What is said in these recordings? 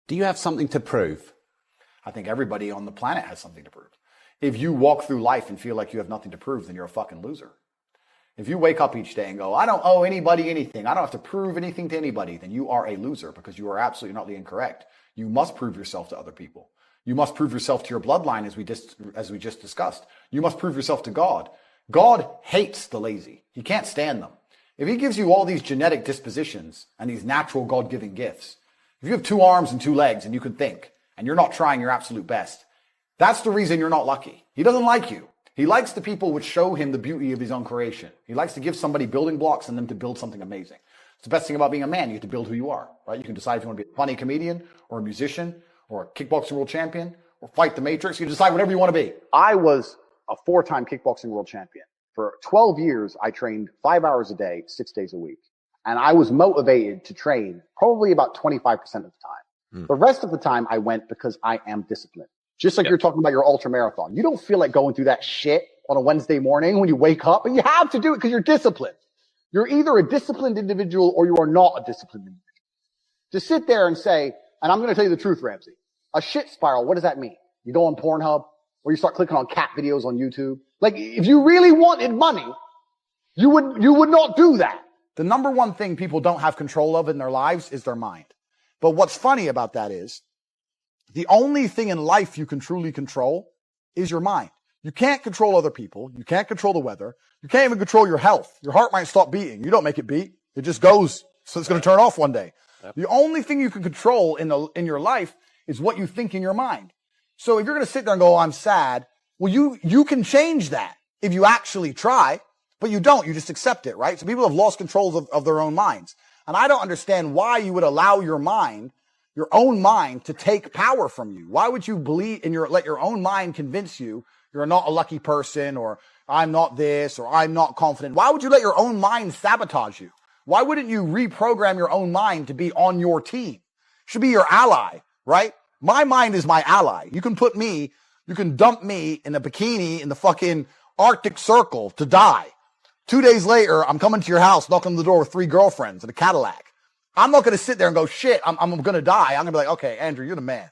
Do you have something to prove? I think everybody on the planet has something to prove. If you walk through life and feel like you have nothing to prove, then you're a fucking loser. If you wake up each day and go, I don't owe anybody anything, I don't have to prove anything to anybody, then you are a loser because you are absolutely not incorrect. You must prove yourself to other people. You must prove yourself to your bloodline, as we just discussed. You must prove yourself to God. God hates the lazy. He can't stand them. If he gives you all these genetic dispositions and these natural God-given gifts, if you have 2 arms and 2 legs and you can think, and you're not trying your absolute best, that's the reason you're not lucky. He doesn't like you. He likes the people which show him the beauty of his own creation. He likes to give somebody building blocks and them to build something amazing. It's the best thing about being a man. You get to build who you are, right? You can decide if you want to be a funny comedian or a musician or a kickboxing world champion or fight the Matrix. You decide whatever you want to be. I was a 4-time kickboxing world champion. For 12 years, I trained 5 hours a day, 6 days a week. And I was motivated to train probably about 25% of the time. The rest of the time I went because I am disciplined. Just like you're talking about your ultra marathon. You don't feel like going through that shit on a Wednesday morning when you wake up, and you have to do it because you're disciplined. You're either a disciplined individual or you are not a disciplined individual. To sit there and say, and I'm going to tell you the truth, Ramsey, a shit spiral, what does that mean? You go on Pornhub or you start clicking on cat videos on YouTube. Like, if you really wanted money, you would not do that. The number one thing people don't have control of in their lives is their mind. But what's funny about that is the only thing in life you can truly control is your mind. You can't control other people. You can't control the weather. You can't even control your health. Your heart might stop beating. You don't make it beat. It just goes. So it's going to turn off one day. Yep. The only thing you can control in your life is what you think in your mind. So if you're going to sit there and go, oh, I'm sad. Well, you can change that if you actually try, but you don't. You just accept it, right? So people have lost control of their own minds. And I don't understand why you would allow your own mind to take power from you. Why would you let your own mind convince you you're not a lucky person, or I'm not this, or I'm not confident? Why would you let your own mind sabotage you? Why wouldn't you reprogram your own mind to be on your team? It should be your ally, right? My mind is my ally. You can dump me in a bikini in the fucking Arctic Circle to die. 2 days later, I'm coming to your house, knocking on the door with 3 girlfriends in a Cadillac. I'm not going to sit there and go, shit, I'm going to die. I'm going to be like, okay, Andrew, you're the man.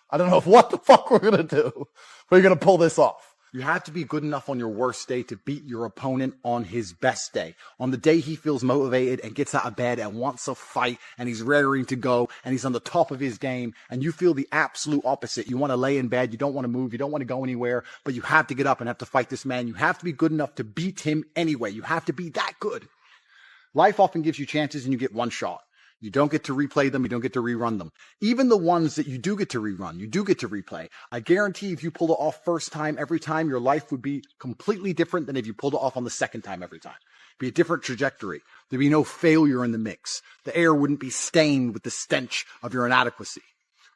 I don't know what the fuck we're going to do, but you're going to pull this off. You have to be good enough on your worst day to beat your opponent on his best day. On the day he feels motivated and gets out of bed and wants to fight and he's raring to go and he's on the top of his game, and you feel the absolute opposite. You want to lay in bed. You don't want to move. You don't want to go anywhere, but you have to get up and have to fight this man. You have to be good enough to beat him anyway. You have to be that good. Life often gives you chances and you get one shot. You don't get to replay them. You don't get to rerun them. Even the ones that you do get to rerun, you do get to replay. I guarantee if you pulled it off first time every time, your life would be completely different than if you pulled it off on the second time every time. It'd be a different trajectory. There'd be no failure in the mix. The air wouldn't be stained with the stench of your inadequacy.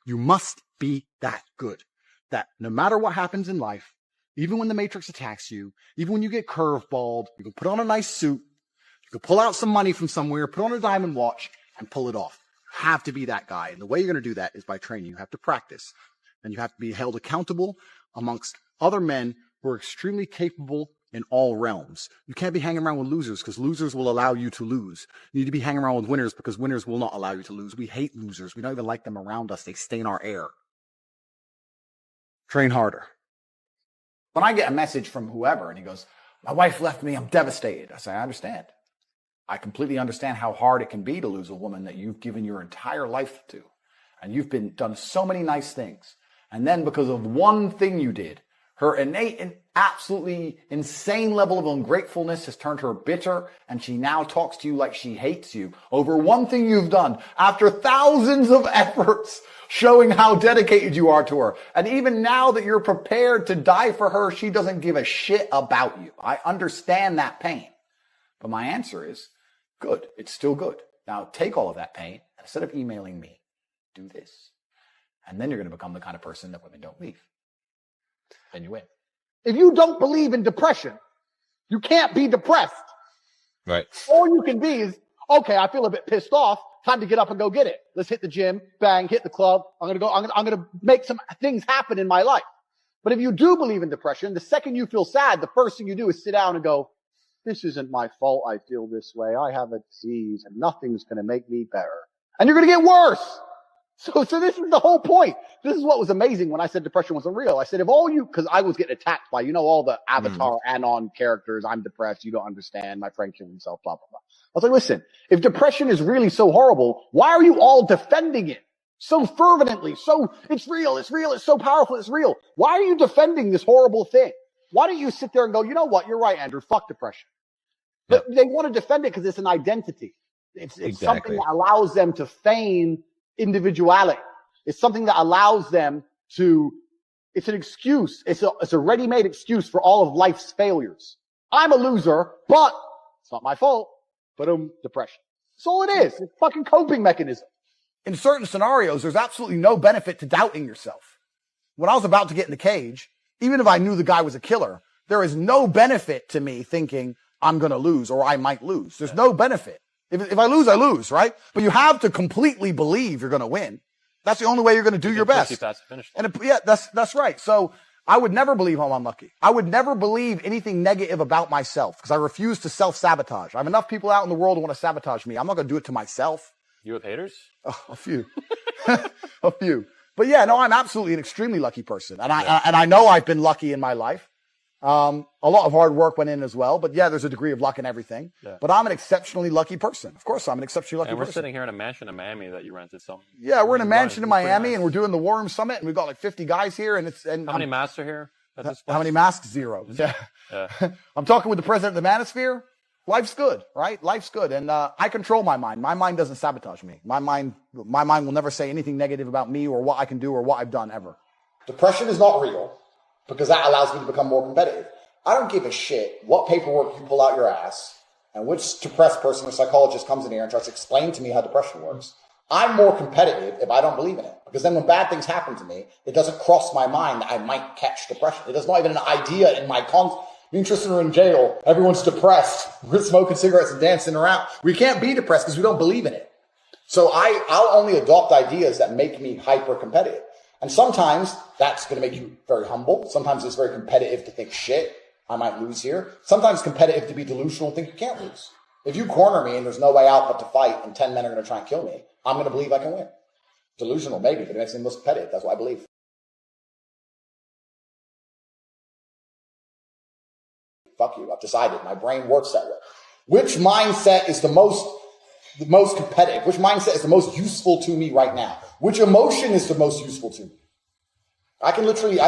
You must be that good that no matter what happens in life, even when the Matrix attacks you, even when you get curveballed, you can put on a nice suit, you can pull out some money from somewhere, put on a diamond watch, and pull it off. You have to be that guy. And the way you're going to do that is by training. You have to practice. And you have to be held accountable amongst other men who are extremely capable in all realms. You can't be hanging around with losers because losers will allow you to lose. You need to be hanging around with winners because winners will not allow you to lose. We hate losers. We don't even like them around us. They stain our air. Train harder. When I get a message from whoever and he goes, my wife left me, I'm devastated. I say, I understand. I completely understand how hard it can be to lose a woman that you've given your entire life to. And you've done so many nice things. And then because of one thing you did, her innate and absolutely insane level of ungratefulness has turned her bitter, and she now talks to you like she hates you over one thing you've done after thousands of efforts showing how dedicated you are to her. And even now that you're prepared to die for her, she doesn't give a shit about you. I understand that pain. But my answer is, good. It's still good. Now take all of that pain, and instead of emailing me, do this. And then you're going to become the kind of person that women don't leave. Then you win. If you don't believe in depression, you can't be depressed. Right. All you can be is, okay, I feel a bit pissed off. Time to get up and go get it. Let's hit the gym, bang, hit the club. I'm going to make some things happen in my life. But if you do believe in depression, the second you feel sad, the first thing you do is sit down and go, this isn't my fault I feel this way. I have a disease and nothing's going to make me better. And you're going to get worse. So this is the whole point. This is what was amazing when I said depression wasn't real. I said, if all you, cause I was getting attacked by, all the Avatar Anon characters. I'm depressed. You don't understand. My friend killed himself, blah, blah, blah. I was like, listen, if depression is really so horrible, why are you all defending it so fervently? So it's real. It's real. It's so powerful. It's real. Why are you defending this horrible thing? Why don't you sit there and go, you know what? You're right, Andrew. Fuck depression. But they want to defend it because it's an identity. It's something that allows them to feign individuality. It's something that allows them to, it's an excuse. It's a ready-made excuse for all of life's failures. I'm a loser, but it's not my fault. But depression. That's all it is. It's a fucking coping mechanism. In certain scenarios, there's absolutely no benefit to doubting yourself. When I was about to get in the cage, even if I knew the guy was a killer, there is no benefit to me thinking I'm going to lose or I might lose. There's no benefit. If I lose, I lose, right? But you have to completely believe you're going to win. That's the only way you're going to do your best. And that's right. So I would never believe I'm unlucky. I would never believe anything negative about myself because I refuse to self-sabotage. I have enough people out in the world who want to sabotage me. I'm not going to do it to myself. You have haters? Oh, a few. A few. But yeah, no, I'm absolutely an extremely lucky person. And I know I've been lucky in my life. A lot of hard work went in as well, but yeah, there's a degree of luck in everything. Yeah. But I'm an exceptionally lucky person. Of course, I'm an exceptionally lucky person. And we're sitting here in a mansion in Miami that you rented. Yeah, we're in a mansion in Miami, and we're doing the War Room Summit, and we've got like 50 guys here. And how many masks are here at this place? How many masks? 0. Yeah. I'm talking with the president of the Manosphere. Life's good, right? Life's good, and I control my mind. My mind doesn't sabotage me. My mind will never say anything negative about me or what I can do or what I've done ever. Depression is not real. Because that allows me to become more competitive. I don't give a shit what paperwork you pull out your ass and which depressed person or psychologist comes in here and tries to explain to me how depression works. I'm more competitive if I don't believe in it. Because then when bad things happen to me, it doesn't cross my mind that I might catch depression. It is not even an idea in my me and Tristan are in jail. Everyone's depressed. We're smoking cigarettes and dancing around. We can't be depressed because we don't believe in it. So I'll only adopt ideas that make me hyper competitive. And sometimes that's going to make you very humble. Sometimes it's very competitive to think, shit, I might lose here. Sometimes it's competitive to be delusional and think you can't lose. If you corner me and there's no way out but to fight and 10 men are going to try and kill me, I'm going to believe I can win. Delusional, maybe, but it makes me most competitive. That's what I believe. Fuck you. I've decided. My brain works that way. Which mindset is the most competitive? Which mindset is the most useful to me right now? Which emotion is the most useful to me? I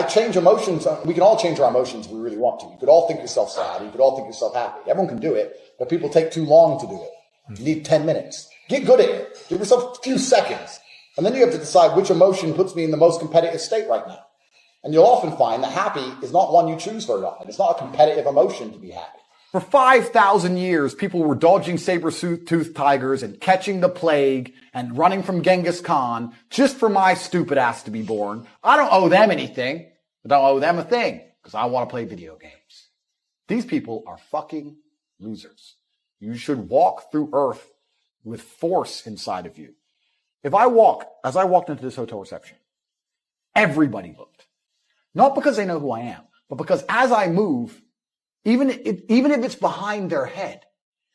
change emotions. We can all change our emotions if we really want to. You could all think yourself sad. You could all think yourself happy. Everyone can do it, but people take too long to do it. You need 10 minutes. Get good at it. Give yourself a few seconds. And then you have to decide which emotion puts me in the most competitive state right now. And you'll often find that happy is not one you choose very often. It's not a competitive emotion to be happy. For 5,000 years, people were dodging saber-toothed tigers and catching the plague and running from Genghis Khan just for my stupid ass to be born. I don't owe them anything. I don't owe them a thing because I want to play video games. These people are fucking losers. You should walk through Earth with force inside of you. As I walked into this hotel reception, everybody looked. Not because they know who I am, but because as I move, even if it's behind their head,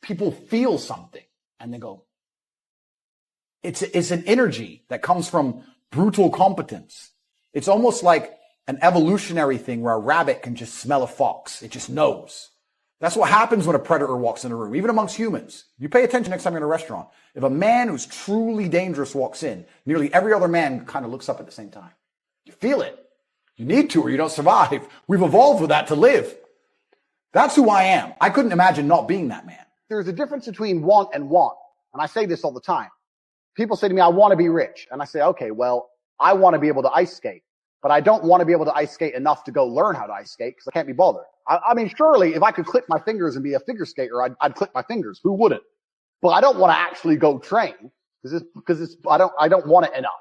people feel something and they go, it's an energy that comes from brutal competence. It's almost like an evolutionary thing where a rabbit can just smell a fox. It just knows. That's what happens when a predator walks in a room, even amongst humans. You pay attention next time you're in a restaurant. If a man who's truly dangerous walks in, nearly every other man kind of looks up at the same time. You feel it. You need to or you don't survive. We've evolved with that to live. That's who I am. I couldn't imagine not being that man. There's a difference between want and want. And I say this all the time. People say to me, I want to be rich. And I say, okay, well, I want to be able to ice skate, but I don't want to be able to ice skate enough to go learn how to ice skate because I can't be bothered. I mean, surely if I could click my fingers and be a figure skater, I'd click my fingers. Who wouldn't? But I don't want to actually go train because I don't want it enough.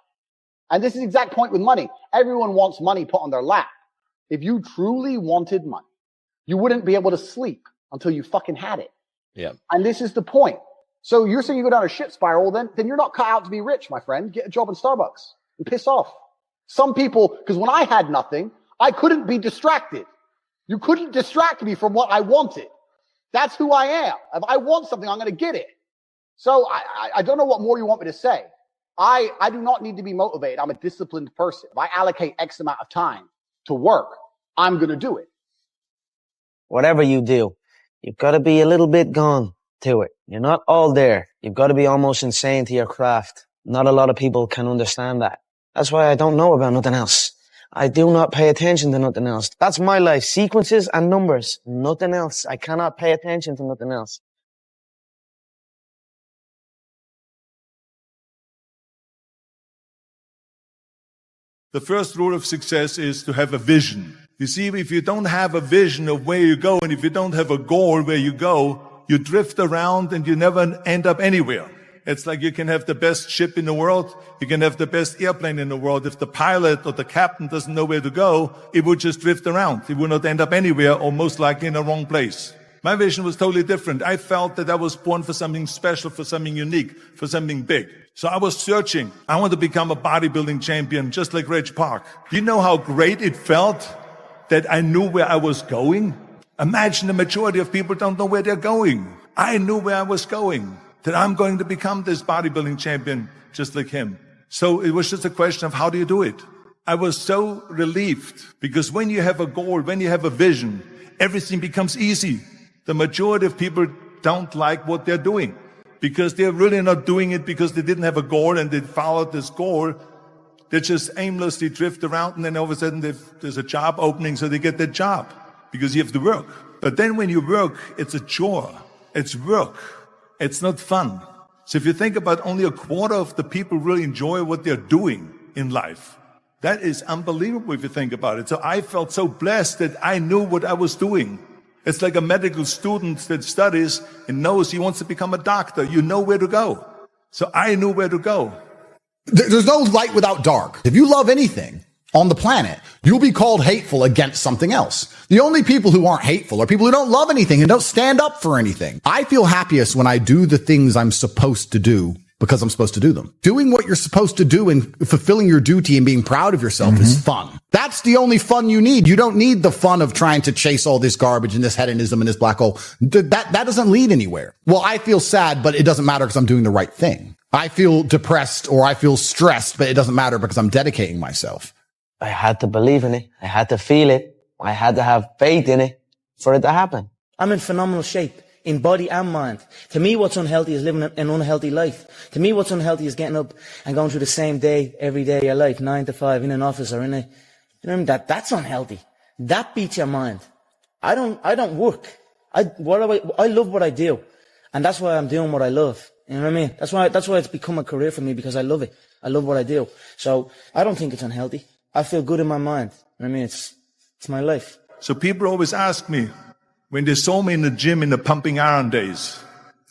And this is the exact point with money. Everyone wants money put on their lap. If you truly wanted money, you wouldn't be able to sleep until you fucking had it. Yeah. And this is the point. So you're saying you go down a shit spiral, then you're not cut out to be rich, my friend. Get a job in Starbucks and piss off. Some people, because when I had nothing, I couldn't be distracted. You couldn't distract me from what I wanted. That's who I am. If I want something, I'm going to get it. So I don't know what more you want me to say. I do not need to be motivated. I'm a disciplined person. If I allocate X amount of time to work, I'm going to do it. Whatever you do, you've got to be a little bit gone to it. You're not all there. You've got to be almost insane to your craft. Not a lot of people can understand that. That's why I don't know about nothing else. I do not pay attention to nothing else. That's my life. Sequences and numbers. Nothing else. I cannot pay attention to nothing else. The first rule of success is to have a vision. You see, if you don't have a vision of where you go, and if you don't have a goal where you go, you drift around and you never end up anywhere. It's like you can have the best ship in the world, you can have the best airplane in the world. If the pilot or the captain doesn't know where to go, it would just drift around. It would not end up anywhere, or most likely in the wrong place. My vision was totally different. I felt that I was born for something special, for something unique, for something big. So I was searching. I wanted to become a bodybuilding champion, just like Reg Park. Do you know how great it felt that I knew where I was going? Imagine the majority of people don't know where they're going. I knew where I was going, that I'm going to become this bodybuilding champion, just like him. So it was just a question of how do you do it? I was so relieved, because when you have a goal, when you have a vision, everything becomes easy. The majority of people don't like what they're doing, because they're really not doing it because they didn't have a goal and they followed this goal. They just aimlessly drift around, and then all of a sudden there's a job opening, so they get that job because you have to work. But then when you work, it's a chore. It's work. It's not fun. So if you think about only a quarter of the people really enjoy what they're doing in life, that is unbelievable if you think about it. So I felt so blessed that I knew what I was doing. It's like a medical student that studies and knows he wants to become a doctor. You know where to go. So I knew where to go. There's no light without dark. If you love anything on the planet, you'll be called hateful against something else. The only people who aren't hateful are people who don't love anything and don't stand up for anything. I feel happiest when I do the things I'm supposed to do because I'm supposed to do them. Doing what you're supposed to do and fulfilling your duty and being proud of yourself is fun. That's the only fun you need. You don't need the fun of trying to chase all this garbage and this hedonism and this black hole. That doesn't lead anywhere. Well, I feel sad, but it doesn't matter because I'm doing the right thing. I feel depressed or I feel stressed, but it doesn't matter because I'm dedicating myself. I had to believe in it. I had to feel it. I had to have faith in it for it to happen. I'm in phenomenal shape, in body and mind. To me, what's unhealthy is living an unhealthy life. To me, what's unhealthy is getting up and going through the same day every day of your life, 9 to 5, in an office or in a, you know, that's unhealthy. That beats your mind. I don't work. I love what I do. And that's why I'm doing what I love. You know what I mean? That's why it's become a career for me, because I love it. I love what I do. So I don't think it's unhealthy. I feel good in my mind. You know what I mean? It's my life. So people always ask me, when they saw me in the gym in the pumping iron days,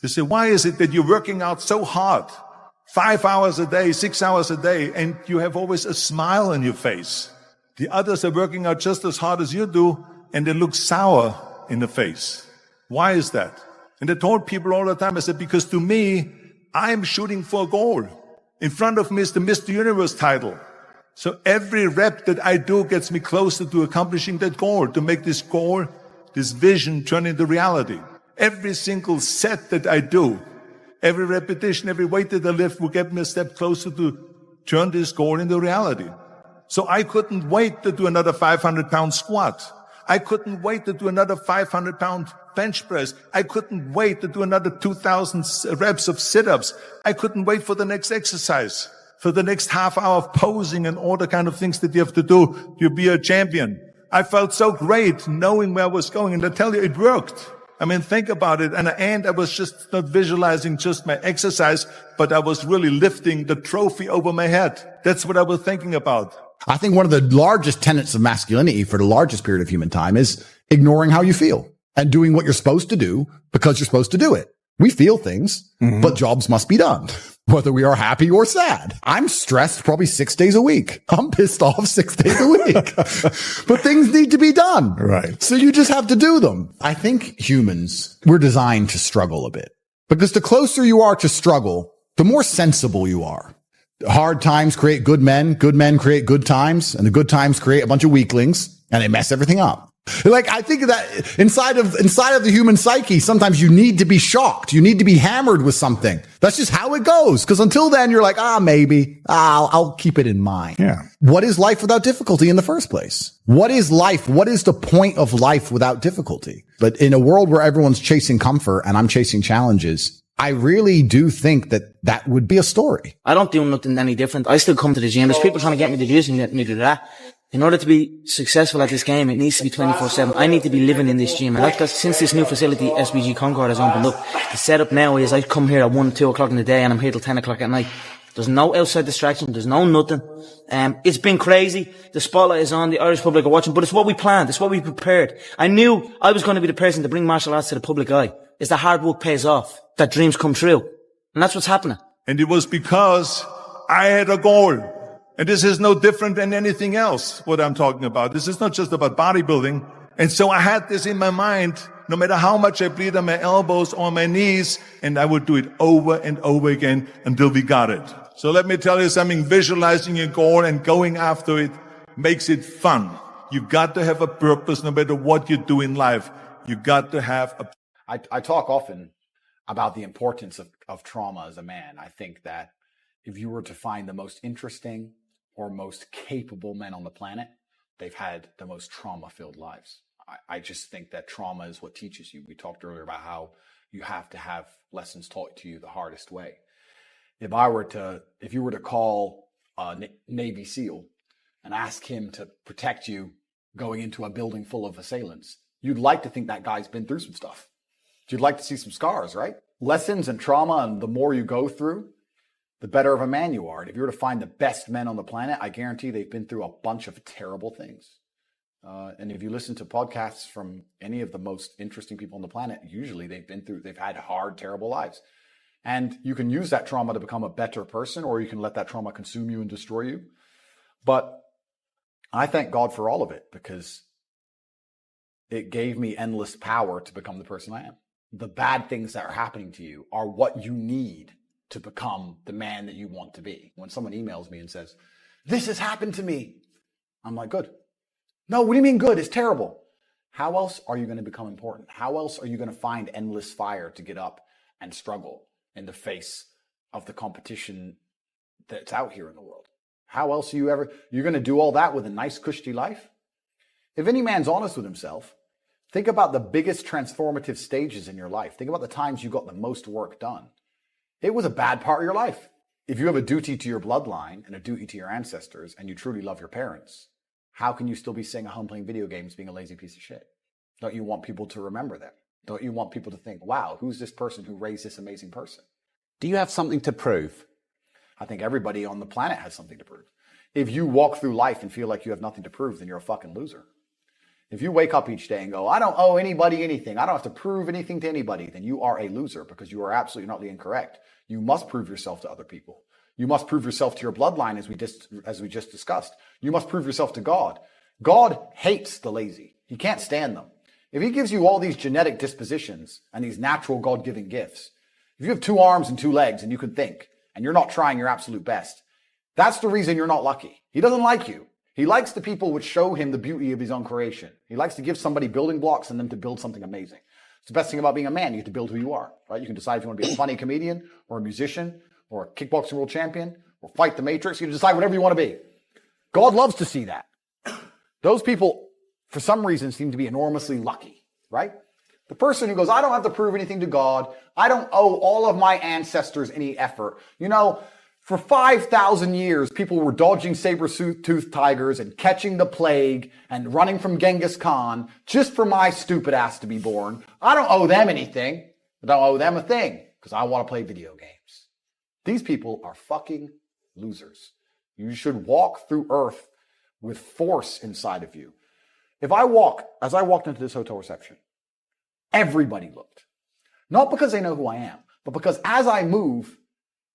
they say, why is it that you're working out so hard? 5 hours a day, 6 hours a day, and you have always a smile on your face. The others are working out just as hard as you do, and they look sour in the face. Why is that? And I told people all the time, I said, because to me, I'm shooting for a goal. In front of me is the Mr. Universe title. So every rep that I do gets me closer to accomplishing that goal, to make this goal, this vision turn into reality. Every single set that I do, every repetition, every weight that I lift will get me a step closer to turn this goal into reality. So I couldn't wait to do another 500-pound squat. I couldn't wait to do another 500-pound bench press. I couldn't wait to do another 2,000 reps of sit-ups. I couldn't wait for the next exercise, for the next half hour of posing and all the kind of things that you have to do to be a champion. I felt so great knowing where I was going, and I tell you, it worked. I mean, think about it. And at the end, I was just not visualizing just my exercise, but I was really lifting the trophy over my head. That's what I was thinking about. I think one of the largest tenets of masculinity for the largest period of human time is ignoring how you feel and doing what you're supposed to do because you're supposed to do it. We feel things, but jobs must be done, whether we are happy or sad. I'm stressed probably 6 days a week. I'm pissed off 6 days a week, but things need to be done. Right. So you just have to do them. I think humans, we're designed to struggle a bit, because the closer you are to struggle, the more sensible you are. Hard times create good men create good times, and the good times create a bunch of weaklings, and they mess everything up. Like, I think that inside of the human psyche, sometimes you need to be shocked. You need to be hammered with something. That's just how it goes. Because until then, you're like, maybe I'll keep it in mind. Yeah. What is life without difficulty in the first place? What is life? What is the point of life without difficulty? But in a world where everyone's chasing comfort and I'm chasing challenges, I really do think that would be a story. I don't do nothing any different. I still come to the gym. There's people trying to get me to do this and get me to do that. In order to be successful at this game, it needs to be 24/7. I need to be living in this gym. And that's since this new facility, SBG Concord, has opened up. The setup now is I come here at 1, 2 o'clock in the day and I'm here till 10 o'clock at night. There's no outside distraction. There's no nothing. It's been crazy. The spotlight is on. The Irish public are watching, but it's what we planned. It's what we prepared. I knew I was going to be the person to bring martial arts to the public eye. It's the hard work pays off. That dreams come true. And that's what's happening. And it was because I had a goal. And this is no different than anything else, what I'm talking about. This is not just about bodybuilding. And so I had this in my mind, no matter how much I bleed on my elbows or my knees, and I would do it over and over again until we got it. So let me tell you something, visualizing a goal and going after it makes it fun. You got to have a purpose no matter what you do in life. You got to have a... I talk often about the importance of trauma as a man. I think that if you were to find the most interesting or most capable men on the planet, they've had the most trauma-filled lives. I just think that trauma is what teaches you. We talked earlier about how you have to have lessons taught to you the hardest way. If you were to call a Navy SEAL and ask him to protect you going into a building full of assailants, you'd like to think that guy's been through some stuff. You'd like to see some scars, right? Lessons and trauma, and the more you go through, the better of a man you are. And if you were to find the best men on the planet, I guarantee they've been through a bunch of terrible things. And if you listen to podcasts from any of the most interesting people on the planet, usually they've had hard, terrible lives. And you can use that trauma to become a better person, or you can let that trauma consume you and destroy you. But I thank God for all of it, because it gave me endless power to become the person I am. The bad things that are happening to you are what you need to become the man that you want to be. When someone emails me and says, "This has happened to me," I'm like, good. No, what do you mean good? It's terrible. How else are you going to become important? How else are you going to find endless fire to get up and struggle in the face of the competition that's out here in the world? How else are you're going to do all that with a nice, cushy life? If any man's honest with himself, think about the biggest transformative stages in your life. Think about the times you got the most work done. It was a bad part of your life. If you have a duty to your bloodline and a duty to your ancestors and you truly love your parents, how can you still be sitting at home playing video games being a lazy piece of shit? Don't you want people to remember them? Don't you want people to think, wow, who's this person who raised this amazing person? Do you have something to prove? I think everybody on the planet has something to prove. If you walk through life and feel like you have nothing to prove, then you're a fucking loser. If you wake up each day and go, I don't owe anybody anything, I don't have to prove anything to anybody, then you are a loser, because you are absolutely not incorrect. You must prove yourself to other people. You must prove yourself to your bloodline, as we just discussed. You must prove yourself to God. God hates the lazy. He can't stand them. If he gives you all these genetic dispositions and these natural God-given gifts, if you have 2 arms and 2 legs and you can think, and you're not trying your absolute best, that's the reason you're not lucky. He doesn't like you. He likes the people which show him the beauty of his own creation. He likes to give somebody building blocks and them to build something amazing. It's the best thing about being a man. You get to build who you are, right? You can decide if you want to be a funny comedian or a musician or a kickboxing world champion or fight the Matrix. You can decide whatever you want to be. God loves to see that. Those people, for some reason, seem to be enormously lucky, right? The person who goes, I don't have to prove anything to God. I don't owe all of my ancestors any effort. You know, for 5,000 years, people were dodging saber-toothed tigers and catching the plague and running from Genghis Khan just for my stupid ass to be born. I don't owe them anything. I don't owe them a thing because I want to play video games. These people are fucking losers. You should walk through earth with force inside of you. As I walked into this hotel reception, everybody looked. Not because they know who I am, but because as I move,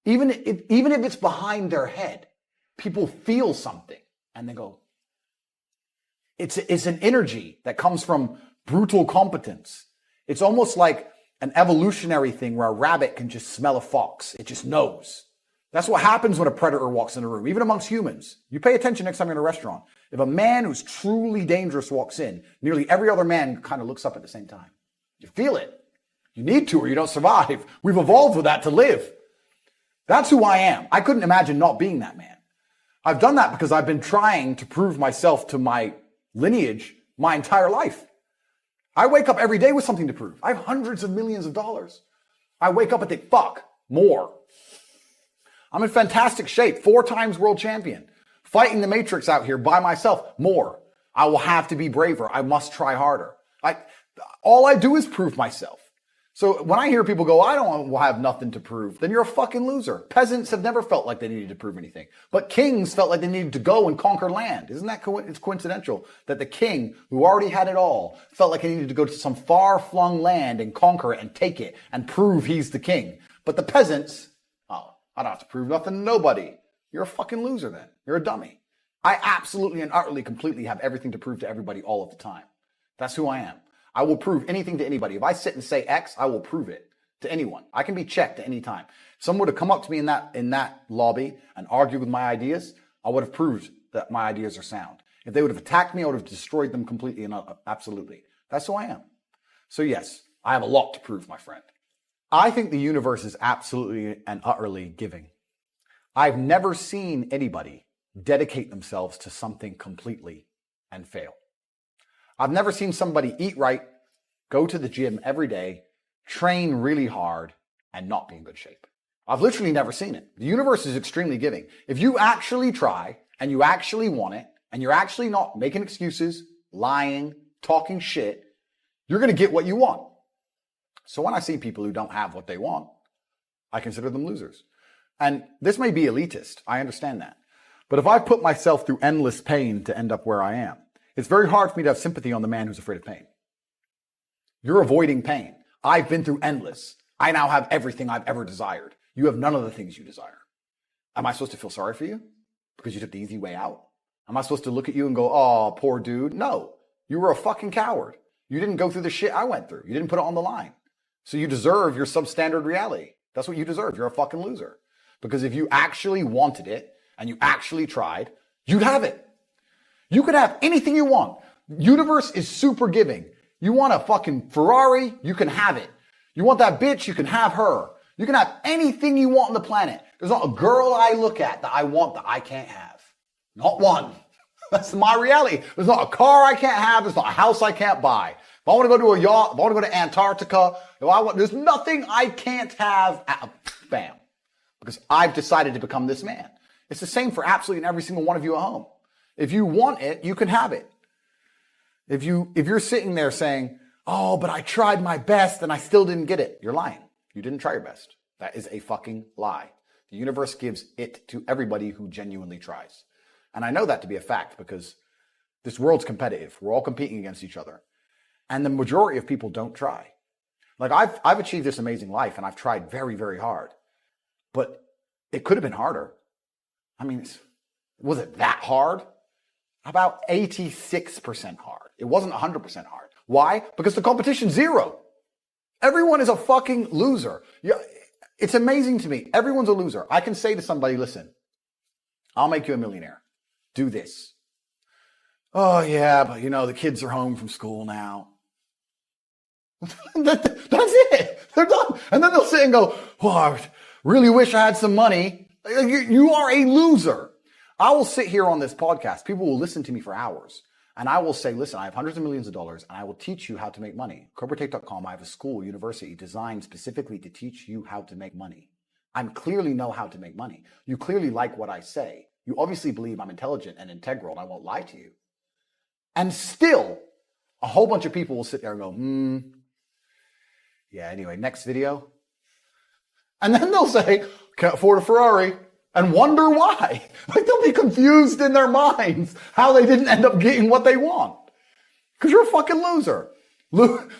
even if it's behind their head, people feel something and they go, it's an energy that comes from brutal competence. It's almost like an evolutionary thing where a rabbit can just smell a fox. It just knows. That's what happens when a predator walks in a room, even amongst humans. You pay attention next time you're in a restaurant. If a man who's truly dangerous walks in, nearly every other man kind of looks up at the same time. You feel it. You need to or you don't survive. We've evolved with that to live. That's who I am. I couldn't imagine not being that man. I've done that because I've been trying to prove myself to my lineage my entire life. I wake up every day with something to prove. I have hundreds of millions of dollars. I wake up and think, fuck, more. I'm in fantastic shape, 4 times world champion, fighting the Matrix out here by myself, more. I will have to be braver. I must try harder. All I do is prove myself. So when I hear people go, I don't have nothing to prove, then you're a fucking loser. Peasants have never felt like they needed to prove anything. But kings felt like they needed to go and conquer land. Isn't that it's coincidental that the king, who already had it all, felt like he needed to go to some far-flung land and conquer it and take it and prove he's the king. But the peasants, oh, I don't have to prove nothing to nobody. You're a fucking loser then. You're a dummy. I absolutely and utterly, completely have everything to prove to everybody all of the time. That's who I am. I will prove anything to anybody. If I sit and say X, I will prove it to anyone. I can be checked at any time. If someone were to come up to me in that lobby and argue with my ideas, I would have proved that my ideas are sound. If they would have attacked me, I would have destroyed them completely and absolutely. That's who I am. So yes, I have a lot to prove, my friend. I think the universe is absolutely and utterly giving. I've never seen anybody dedicate themselves to something completely and fail. I've never seen somebody eat right, go to the gym every day, train really hard, and not be in good shape. I've literally never seen it. The universe is extremely giving. If you actually try, and you actually want it, and you're actually not making excuses, lying, talking shit, you're going to get what you want. So when I see people who don't have what they want, I consider them losers. And this may be elitist. I understand that. But if I put myself through endless pain to end up where I am, it's very hard for me to have sympathy on the man who's afraid of pain. You're avoiding pain. I've been through endless. I now have everything I've ever desired. You have none of the things you desire. Am I supposed to feel sorry for you because you took the easy way out? Am I supposed to look at you and go, oh, poor dude? No, you were a fucking coward. You didn't go through the shit I went through. You didn't put it on the line. So you deserve your substandard reality. That's what you deserve. You're a fucking loser. Because if you actually wanted it and you actually tried, you'd have it. You could have anything you want. Universe is super giving. You want a fucking Ferrari? You can have it. You want that bitch? You can have her. You can have anything you want on the planet. There's not a girl I look at that I want that I can't have. Not one. That's my reality. There's not a car I can't have. There's not a house I can't buy. If I want to go to a yacht, if I want to go to Antarctica, there's nothing I can't have. Bam. Because I've decided to become this man. It's the same for absolutely every single one of you at home. If you want it, you can have it. If you're sitting there saying, oh, but I tried my best and I still didn't get it, you're lying. You didn't try your best. That is a fucking lie. The universe gives it to everybody who genuinely tries. And I know that to be a fact because this world's competitive. We're all competing against each other. And the majority of people don't try. Like I've achieved this amazing life and I've tried very, very hard. But it could have been harder. I mean, was it that hard? About 86% hard. It wasn't 100% hard. Why? Because the competition's zero. Everyone is a fucking loser. Yeah, it's amazing to me. Everyone's a loser. I can say to somebody, listen, I'll make you a millionaire. Do this. Oh yeah, but the kids are home from school now. That's it. They're done. And then they'll sit and go, oh, I really wish I had some money. You are a loser. I will sit here on this podcast. People will listen to me for hours. And I will say, listen, I have hundreds of millions of dollars and I will teach you how to make money. CobraTake.com, I have a school, university designed specifically to teach you how to make money. I clearly know how to make money. You clearly like what I say. You obviously believe I'm intelligent and integral and I won't lie to you. And still, a whole bunch of people will sit there and go, yeah, anyway, next video. And then they'll say, can't afford a Ferrari. And wonder why. Like they'll be confused in their minds how they didn't end up getting what they want. Because you're a fucking loser.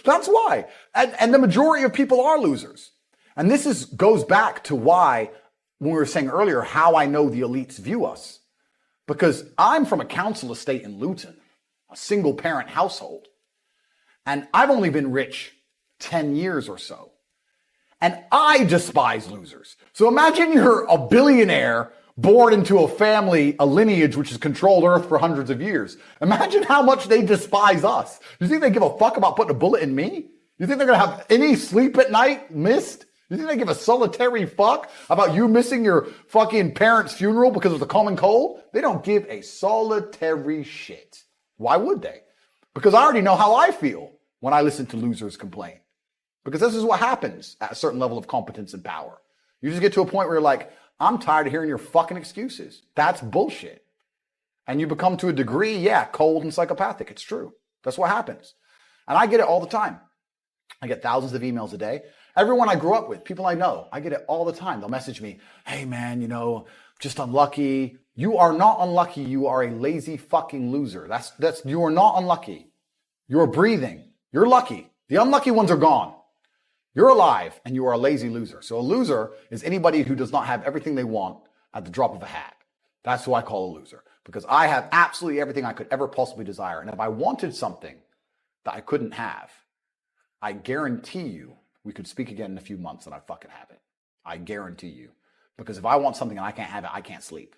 That's why. And the majority of people are losers. And this goes back to why, when we were saying earlier, how I know the elites view us. Because I'm from a council estate in Luton, a single parent household. And I've only been rich 10 years or so. And I despise losers. So imagine you're a billionaire born into a family, a lineage which has controlled Earth for hundreds of years. Imagine how much they despise us. You think they give a fuck about putting a bullet in me? You think they're going to have any sleep at night missed? You think they give a solitary fuck about you missing your fucking parents' funeral because of the common cold? They don't give a solitary shit. Why would they? Because I already know how I feel when I listen to losers complain. Because this is what happens at a certain level of competence and power. You just get to a point where you're like, I'm tired of hearing your fucking excuses. That's bullshit. And you become to a degree, yeah, cold and psychopathic. It's true. That's what happens. And I get it all the time. I get thousands of emails a day. Everyone I grew up with, people I know, I get it all the time. They'll message me, hey man, just unlucky. You are not unlucky. You are a lazy fucking loser. You are not unlucky. You're breathing. You're lucky. The unlucky ones are gone. You're alive and you are a lazy loser. So a loser is anybody who does not have everything they want at the drop of a hat. That's who I call a loser, because I have absolutely everything I could ever possibly desire. And if I wanted something that I couldn't have, I guarantee you we could speak again in a few months and I'd fucking have it. I guarantee you. Because if I want something and I can't have it, I can't sleep.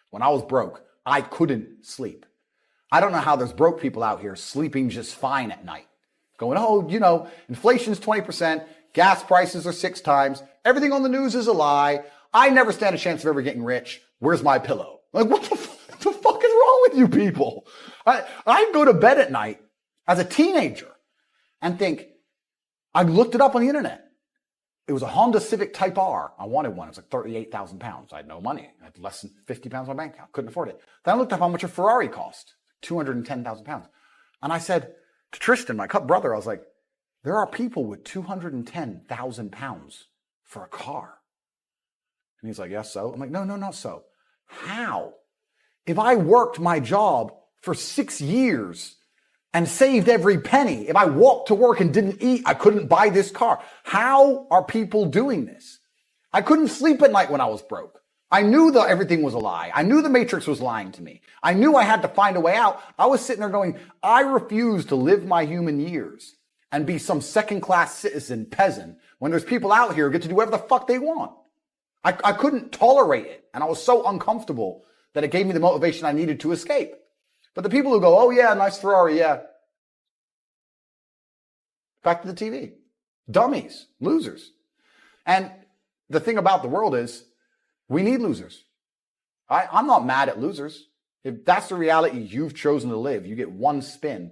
When I was broke, I couldn't sleep. I don't know how there's broke people out here sleeping just fine at night. Going, inflation's 20%, gas prices are 6 times, everything on the news is a lie, I never stand a chance of ever getting rich, where's my pillow? Like, what the fuck is wrong with you people? I go to bed at night as a teenager and think, I looked it up on the internet. It was a Honda Civic Type R. I wanted one. It was like 38,000 pounds. I had no money. I had less than 50 pounds in my bank account. Couldn't afford it. Then I looked up how much a Ferrari cost, 210,000 pounds. And I said to Tristan, my brother, I was like, there are people with 210,000 pounds for a car. And he's like, yes, so? I'm like, no, not so. How? If I worked my job for 6 years and saved every penny, if I walked to work and didn't eat, I couldn't buy this car. How are people doing this? I couldn't sleep at night when I was broke. I knew that everything was a lie. I knew the Matrix was lying to me. I knew I had to find a way out. I was sitting there going, I refuse to live my human years and be some second-class citizen peasant when there's people out here who get to do whatever the fuck they want. I couldn't tolerate it. And I was so uncomfortable that it gave me the motivation I needed to escape. But the people who go, oh yeah, nice Ferrari, yeah. Back to the TV. Dummies, losers. And the thing about the world is, we need losers. I'm not mad at losers. If that's the reality you've chosen to live, you get one spin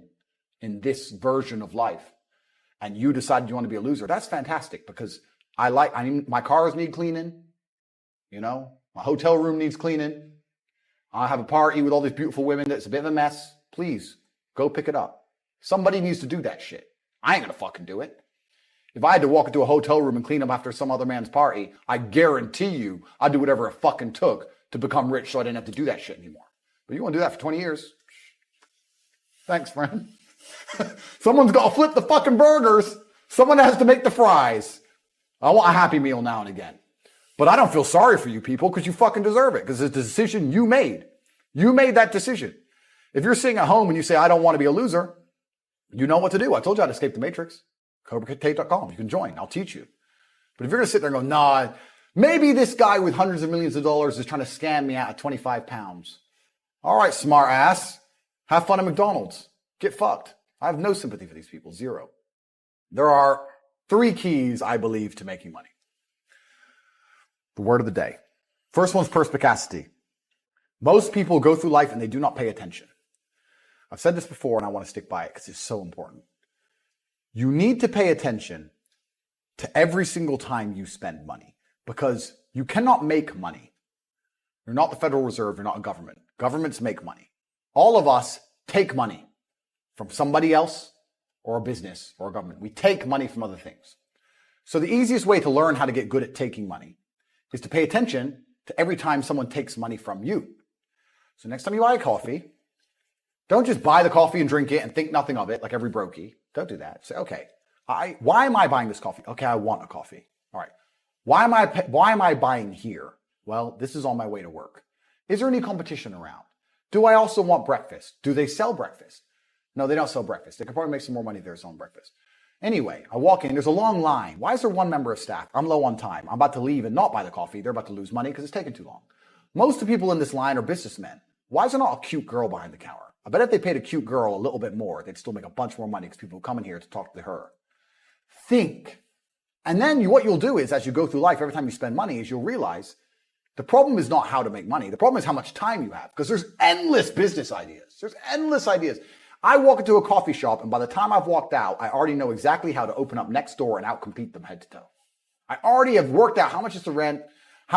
in this version of life, and you decided you want to be a loser, that's fantastic, because my cars need cleaning. My hotel room needs cleaning. I have a party with all these beautiful women that's a bit of a mess. Please, go pick it up. Somebody needs to do that shit. I ain't gonna fucking do it. If I had to walk into a hotel room and clean up after some other man's party, I guarantee you I'd do whatever it fucking took to become rich so I didn't have to do that shit anymore. But you want to do that for 20 years? Thanks, friend. Someone's got to flip the fucking burgers. Someone has to make the fries. I want a Happy Meal now and again. But I don't feel sorry for you people because you fucking deserve it, because it's a decision you made. You made that decision. If you're sitting at home and you say, I don't want to be a loser, you know what to do. I told you how to escape the Matrix. CobraTate.com. You can join. I'll teach you. But if you're going to sit there and go, nah, maybe this guy with hundreds of millions of dollars is trying to scam me out of 25 pounds. All right, smart ass. Have fun at McDonald's. Get fucked. I have no sympathy for these people. Zero. There are 3 keys, I believe, to making money. The word of the day. First one's perspicacity. Most people go through life and they do not pay attention. I've said this before and I want to stick by it because it's so important. You need to pay attention to every single time you spend money, because you cannot make money. You're not the Federal Reserve. You're not a government. Governments make money. All of us take money from somebody else or a business or a government. We take money from other things. So the easiest way to learn how to get good at taking money is to pay attention to every time someone takes money from you. So next time you buy a coffee, don't just buy the coffee and drink it and think nothing of it like every brokey. Don't do that. Say, okay, why am I buying this coffee? Okay, I want a coffee. All right. Why am I buying here? Well, this is on my way to work. Is there any competition around? Do I also want breakfast? Do they sell breakfast? No, they don't sell breakfast. They could probably make some more money if they're selling breakfast. Anyway, I walk in, there's a long line. Why is there one member of staff? I'm low on time. I'm about to leave and not buy the coffee. They're about to lose money because it's taking too long. Most of the people in this line are businessmen. Why is there not a cute girl behind the counter? I bet if they paid a cute girl a little bit more, they'd still make a bunch more money because people come in here to talk to her. Think. And then what you'll do is, as you go through life, every time you spend money, is you'll realize the problem is not how to make money. The problem is how much time you have, because there's endless business ideas. There's endless ideas. I walk into a coffee shop, and by the time I've walked out, I already know exactly how to open up next door and outcompete them head to toe. I already have worked out how much is the rent,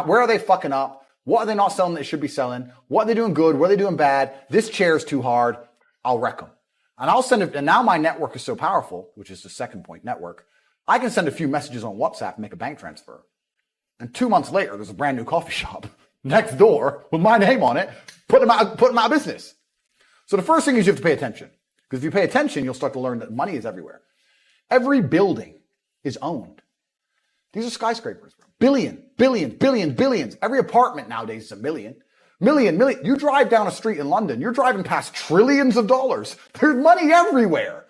where are they fucking up, what are they not selling that they should be selling, what are they doing good, what are they doing bad, this chair is too hard, I'll wreck them. And I'll send it, and now my network is so powerful, which is the second point, network, I can send a few messages on WhatsApp and make a bank transfer. And 2 months later, there's a brand new coffee shop next door with my name on it, put them out of business. So the first thing is you have to pay attention. Because if you pay attention, you'll start to learn that money is everywhere. Every building is owned. These are skyscrapers. Billions. Every apartment nowadays is a million. Million. You drive down a street in London, you're driving past trillions of dollars. There's money everywhere.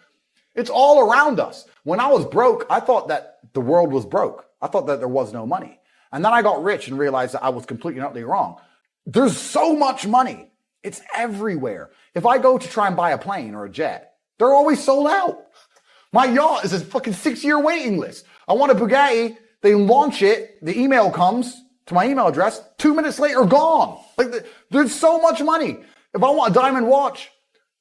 It's all around us. When I was broke, I thought that the world was broke. I thought that there was no money. And then I got rich and realized that I was completely and utterly wrong. There's so much money. It's everywhere. If I go to try and buy a plane or a jet, they're always sold out. My yacht is a fucking 6-year waiting list. I want a Bugatti. They launch it. The email comes to my email address. 2 minutes later, gone. There's so much money. If I want a diamond watch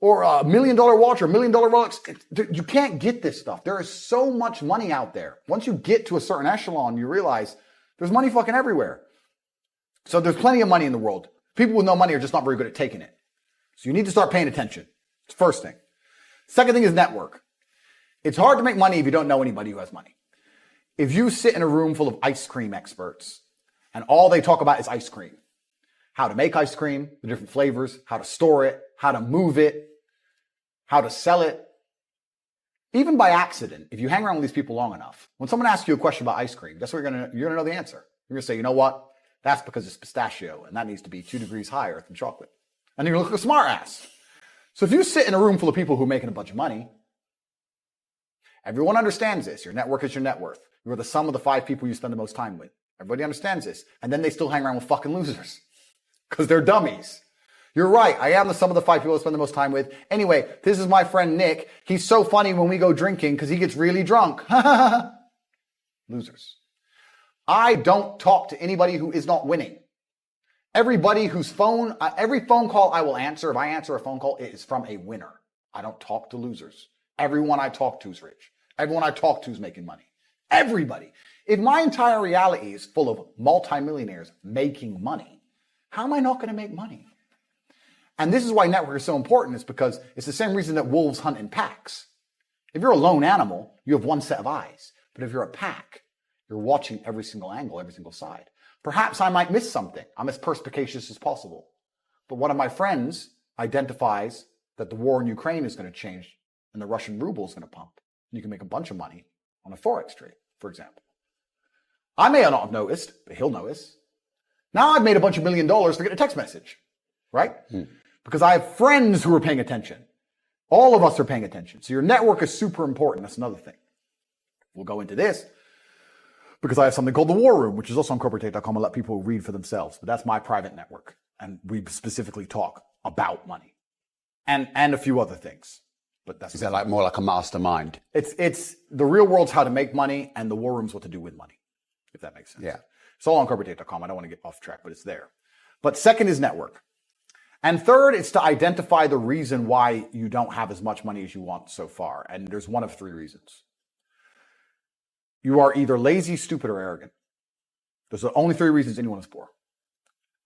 or a $1 million watch or $1 million Rolex, you can't get this stuff. There is so much money out there. Once you get to a certain echelon, you realize there's money fucking everywhere. So there's plenty of money in the world. People with no money are just not very good at taking it. So you need to start paying attention. It's the first thing. Second thing is network. It's hard to make money if you don't know anybody who has money. If you sit in a room full of ice cream experts and all they talk about is ice cream, how to make ice cream, the different flavors, how to store it, how to move it, how to sell it, even by accident, if you hang around with these people long enough, when someone asks you a question about ice cream, guess what you're going to know the answer. You're going to say, you know what? That's because it's pistachio, and that needs to be 2 degrees higher than chocolate. And you look like a smart ass. So if you sit in a room full of people who are making a bunch of money, everyone understands this. Your network is your net worth. You are the sum of the 5 people you spend the most time with. Everybody understands this. And then they still hang around with fucking losers because they're dummies. You're right. I am the sum of the 5 people I spend the most time with. Anyway, this is my friend Nick. He's so funny when we go drinking because he gets really drunk. Losers. I don't talk to anybody who is not winning. Everybody whose phone, every phone call I will answer, if I answer a phone call, it is from a winner. I don't talk to losers. Everyone I talk to is rich. Everyone I talk to is making money. Everybody. If my entire reality is full of multimillionaires making money, how am I not going to make money? And this is why network is so important, is because it's the same reason that wolves hunt in packs. If you're a lone animal, you have one set of eyes. But if you're a pack, you're watching every single angle, every single side. Perhaps I might miss something. I'm as perspicacious as possible. But one of my friends identifies that the war in Ukraine is going to change and the Russian ruble is going to pump. You can make a bunch of money on a Forex trade, for example. I may not have noticed, but he'll notice. Now I've made a bunch of $1 million to get a text message, right? Because I have friends who are paying attention. All of us are paying attention. So your network is super important. That's another thing. We'll go into this because I have something called the War Room, which is also on corporatate.com. I'll let people read for themselves. But that's my private network. And we specifically talk about money and a few other things. But that's Is that like more like a mastermind? It's the real world's how to make money, and the War Room's what to do with money, if that makes sense. Yeah. It's all on corporatate.com. I don't want to get off track, but it's there. But second is network. And third, it's to identify the reason why you don't have as much money as you want so far. And there's one of 3 reasons. You are either lazy, stupid, or arrogant. Those are the only 3 reasons anyone is poor.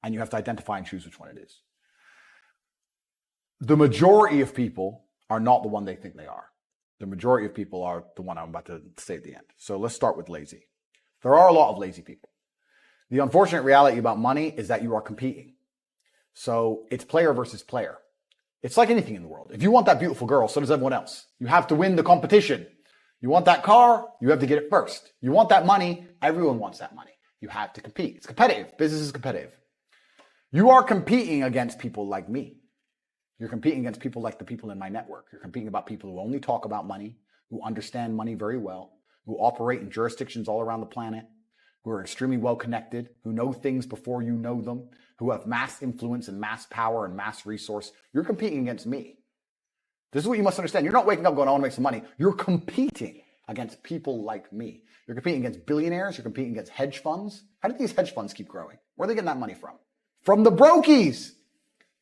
And you have to identify and choose which one it is. The majority of people are not the one they think they are. The majority of people are the one I'm about to say at the end. So let's start with lazy. There are a lot of lazy people. The unfortunate reality about money is that you are competing. So it's player versus player. It's like anything in the world. If you want that beautiful girl, so does everyone else. You have to win the competition. You want that car, you have to get it first. You want that money, everyone wants that money. You have to compete. It's competitive. Business is competitive. You are competing against people like me. You're competing against people like the people in my network. You're competing about people who only talk about money, who understand money very well, who operate in jurisdictions all around the planet, who are extremely well connected, who know things before you know them, who have mass influence and mass power and mass resource. You're competing against me. This is what you must understand. You're not waking up going, I want to make some money. You're competing against people like me. You're competing against billionaires. You're competing against hedge funds. How did these hedge funds keep growing? Where are they getting that money from? From the brokies.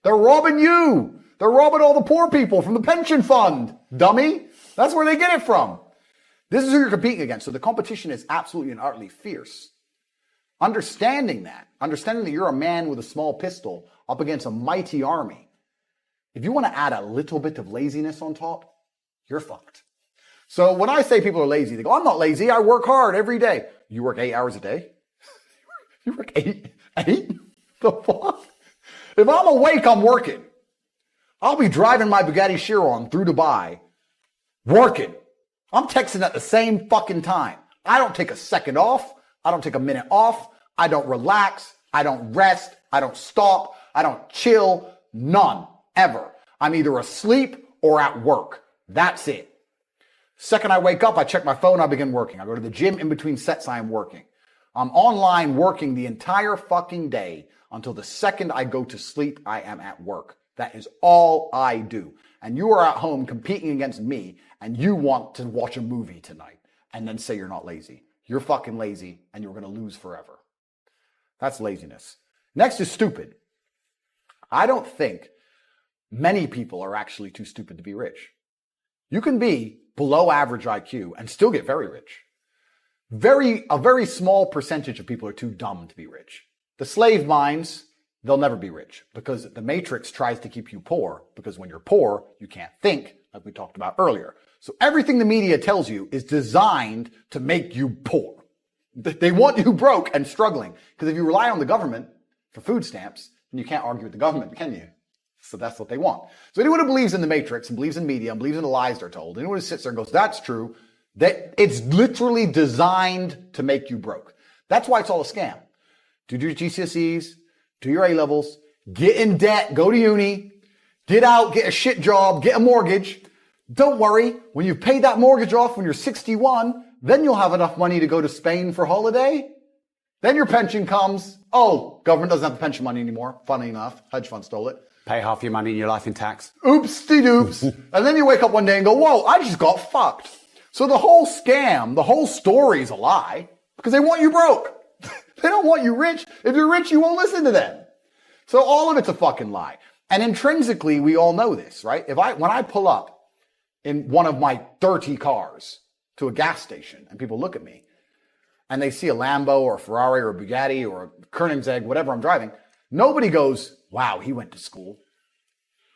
They're robbing you. They're robbing all the poor people from the pension fund. Dummy. That's where they get it from. This is who you're competing against. So the competition is absolutely and utterly fierce. Understanding that you're a man with a small pistol up against a mighty army. If you want to add a little bit of laziness on top, you're fucked. So when I say people are lazy, they go, I'm not lazy. I work hard every day. You work 8 hours a day? You work eight? The fuck? If I'm awake, I'm working. I'll be driving my Bugatti Chiron through Dubai, working. I'm texting at the same fucking time. I don't take a second off. I don't take a minute off. I don't relax. I don't rest. I don't stop. I don't chill. None. Ever. I'm either asleep or at work. That's it. Second I wake up, I check my phone, I begin working. I go to the gym in between sets, I am working. I'm online working the entire fucking day until the second I go to sleep, I am at work. That is all I do. And you are at home competing against me and you want to watch a movie tonight and then say you're not lazy. You're fucking lazy and you're going to lose forever. That's laziness. Next is stupid. I don't think many people are actually too stupid to be rich. You can be below average IQ and still get very rich. A very small percentage of people are too dumb to be rich. The slave minds, they'll never be rich because the matrix tries to keep you poor because when you're poor, you can't think, like we talked about earlier. So everything the media tells you is designed to make you poor. They want you broke and struggling because if you rely on the government for food stamps, then you can't argue with the government, can you? So that's what they want. So anyone who believes in the matrix and believes in media and believes in the lies they're told, anyone who sits there and goes, that's true, that it's literally designed to make you broke. That's why it's all a scam. Do your GCSEs, do your A-levels, get in debt, go to uni, get out, get a shit job, get a mortgage. Don't worry, when you've paid that mortgage off when you're 61, then you'll have enough money to go to Spain for holiday. Then your pension comes. Oh, government doesn't have the pension money anymore. Funny enough, hedge fund stole it. Pay half your money in your life in tax. Oops-de-doops. And then you wake up one day and go, whoa, I just got fucked. So the whole scam, the whole story is a lie because they want you broke. They don't want you rich. If you're rich, you won't listen to them. So all of it's a fucking lie. And intrinsically, we all know this, right? When I pull up in one of my 30 cars to a gas station and people look at me and they see a Lambo or a Ferrari or a Bugatti or a Koenigsegg, whatever I'm driving, nobody goes, wow, he went to school.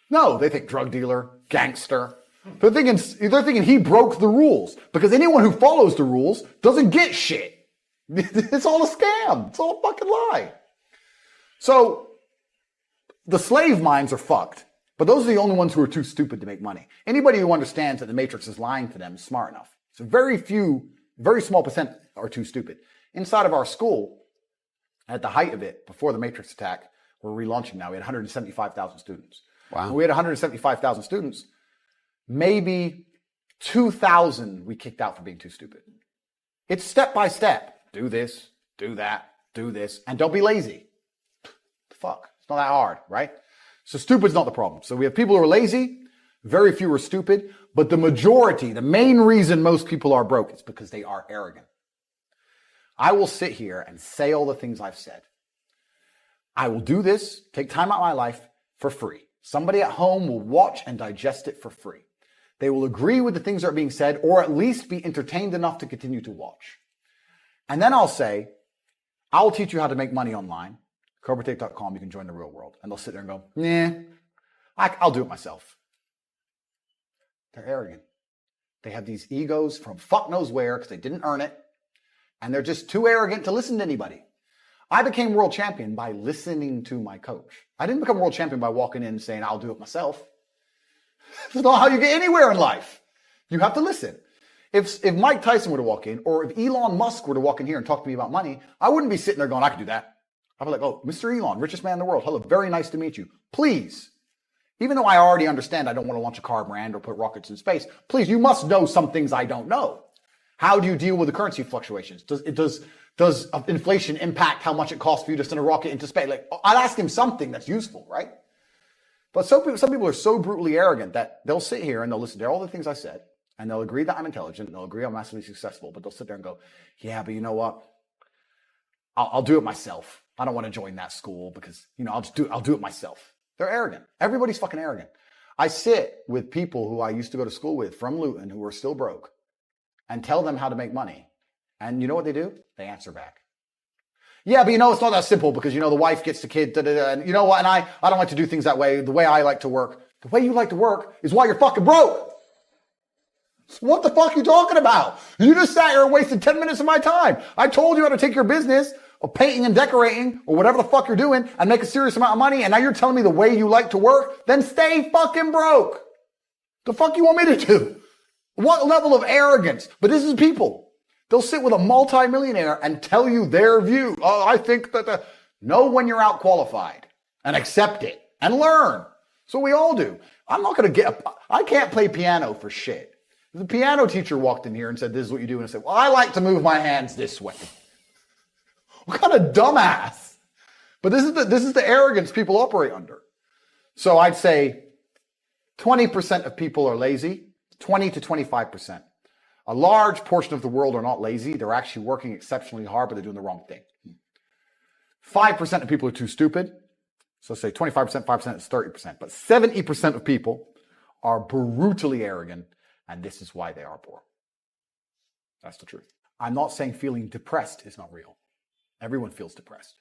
No, they think drug dealer, gangster. They're thinking he broke the rules because anyone who follows the rules doesn't get shit. It's all a scam. It's all a fucking lie. So the slave minds are fucked, but those are the only ones who are too stupid to make money. Anybody who understands that the matrix is lying to them is smart enough. So very small percent are too stupid. Inside of our school, at the height of it, before the matrix attack, we're relaunching now, we had 175,000 students. Wow. When we had 175,000 students, maybe 2,000 we kicked out for being too stupid. It's step by step. Do this, do that, do this, and don't be lazy. Fuck. It's not that hard, right? So stupid's not the problem. So we have people who are lazy, very few are stupid, but the majority, the main reason most people are broke is because they are arrogant. I will sit here and say all the things I've said. I will do this, take time out of my life for free. Somebody at home will watch and digest it for free. They will agree with the things that are being said or at least be entertained enough to continue to watch. And then I'll say, I'll teach you how to make money online. CobraTate.com, you can join the real world. And they'll sit there and go, nah, I'll do it myself. They're arrogant. They have these egos from fuck knows where because they didn't earn it. And they're just too arrogant to listen to anybody. I became world champion by listening to my coach. I didn't become world champion by walking in and saying, I'll do it myself. That's not how you get anywhere in life. You have to listen. If Mike Tyson were to walk in, or if Elon Musk were to walk in here and talk to me about money, I wouldn't be sitting there going, I could do that. I'd be like, oh, Mr. Elon, richest man in the world. Hello, very nice to meet you. Please, Even though I already understand I don't want to launch a car brand or put rockets in space, please, you must know some things I don't know. How do you deal with the currency fluctuations? Does inflation impact how much it costs for you to send a rocket into space? Like, I'd ask him something that's useful, right? But some people are so brutally arrogant that they'll sit here and they'll listen to all the things I said, and they'll agree that I'm intelligent, and they'll agree I'm massively successful, but they'll sit there and go, yeah, but you know what? I'll do it myself. I don't want to join that school because, I'll do it myself. They're arrogant. Everybody's fucking arrogant. I sit with people who I used to go to school with from Luton who are still broke and tell them how to make money. And you know what they do? They answer back. Yeah, but it's not that simple because, the wife gets the kid, and you know what? And I don't like to do things that way. The way I like to work, the way you like to work is why you're fucking broke. What the fuck are you talking about? You just sat here and wasted 10 minutes of my time. I told you how to take your business of painting and decorating or whatever the fuck you're doing and make a serious amount of money. And now you're telling me the way you like to work? Then stay fucking broke. The fuck you want me to do? What level of arrogance? But this is people. They'll sit with a multimillionaire and tell you their view. Oh, I think that know when you're out qualified and accept it and learn. So we all do. I can't play piano for shit. If the piano teacher walked in here and said, this is what you do, and I said, well, I like to move my hands this way. What kind of dumbass? But this is the arrogance people operate under. So I'd say 20% of people are lazy, 20 to 25%. A large portion of the world are not lazy. They're actually working exceptionally hard, but they're doing the wrong thing. 5% of people are too stupid. So say 25%, 5% is 30%. But 70% of people are brutally arrogant, and this is why they are poor. That's the truth. I'm not saying feeling depressed is not real. Everyone feels depressed.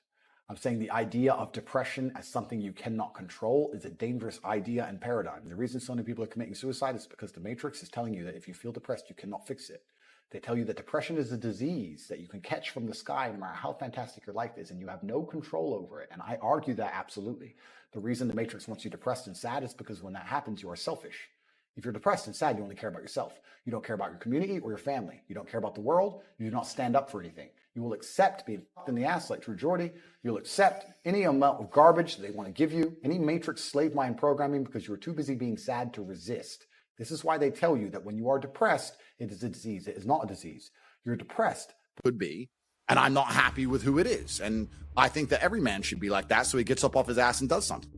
I'm saying the idea of depression as something you cannot control is a dangerous idea and paradigm. The reason so many people are committing suicide is because the Matrix is telling you that if you feel depressed, you cannot fix it. They tell you that depression is a disease that you can catch from the sky no matter how fantastic your life is, and you have no control over it. And I argue that absolutely. The reason the Matrix wants you depressed and sad is because when that happens, you are selfish. If you're depressed and sad, you only care about yourself. You don't care about your community or your family. You don't care about the world. You do not stand up for anything. You will accept being fucked in the ass like True Geordie. You'll accept any amount of garbage they want to give you, any Matrix slave mind programming, because you're too busy being sad to resist. This is why they tell you that when you are depressed, it is a disease. It is not a disease. You're depressed. Could be, and I'm not happy with who it is. And I think that every man should be like that, so he gets up off his ass and does something.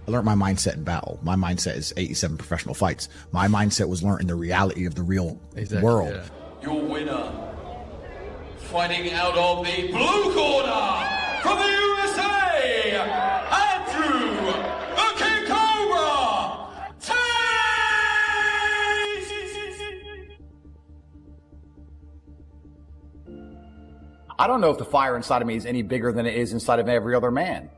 I learned my mindset in battle. My mindset is 87 professional fights. My mindset was learned in the reality of the real world. Yeah. Your winner, fighting out of the blue corner from the USA, Andrew the King Cobra Tate! I don't know if the fire inside of me is any bigger than it is inside of every other man.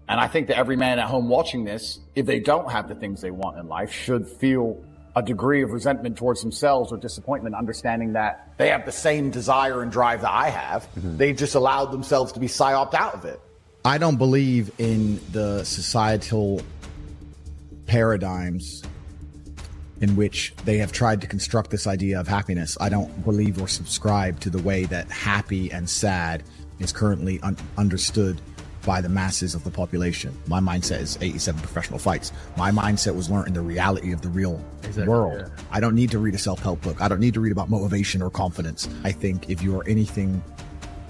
And I think that every man at home watching this, if they don't have the things they want in life, should feel a degree of resentment towards themselves or disappointment, understanding that they have the same desire and drive that I have. Mm-hmm. They just allowed themselves to be psyoped out of it. I don't believe in the societal paradigms in which they have tried to construct this idea of happiness. I don't believe or subscribe to the way that happy and sad is currently understood by the masses of the population. My mindset is 87 professional fights. My mindset was learned in the reality of the real world. Yeah. I don't need to read a self-help book. I don't need to read about motivation or confidence. I think if you are anything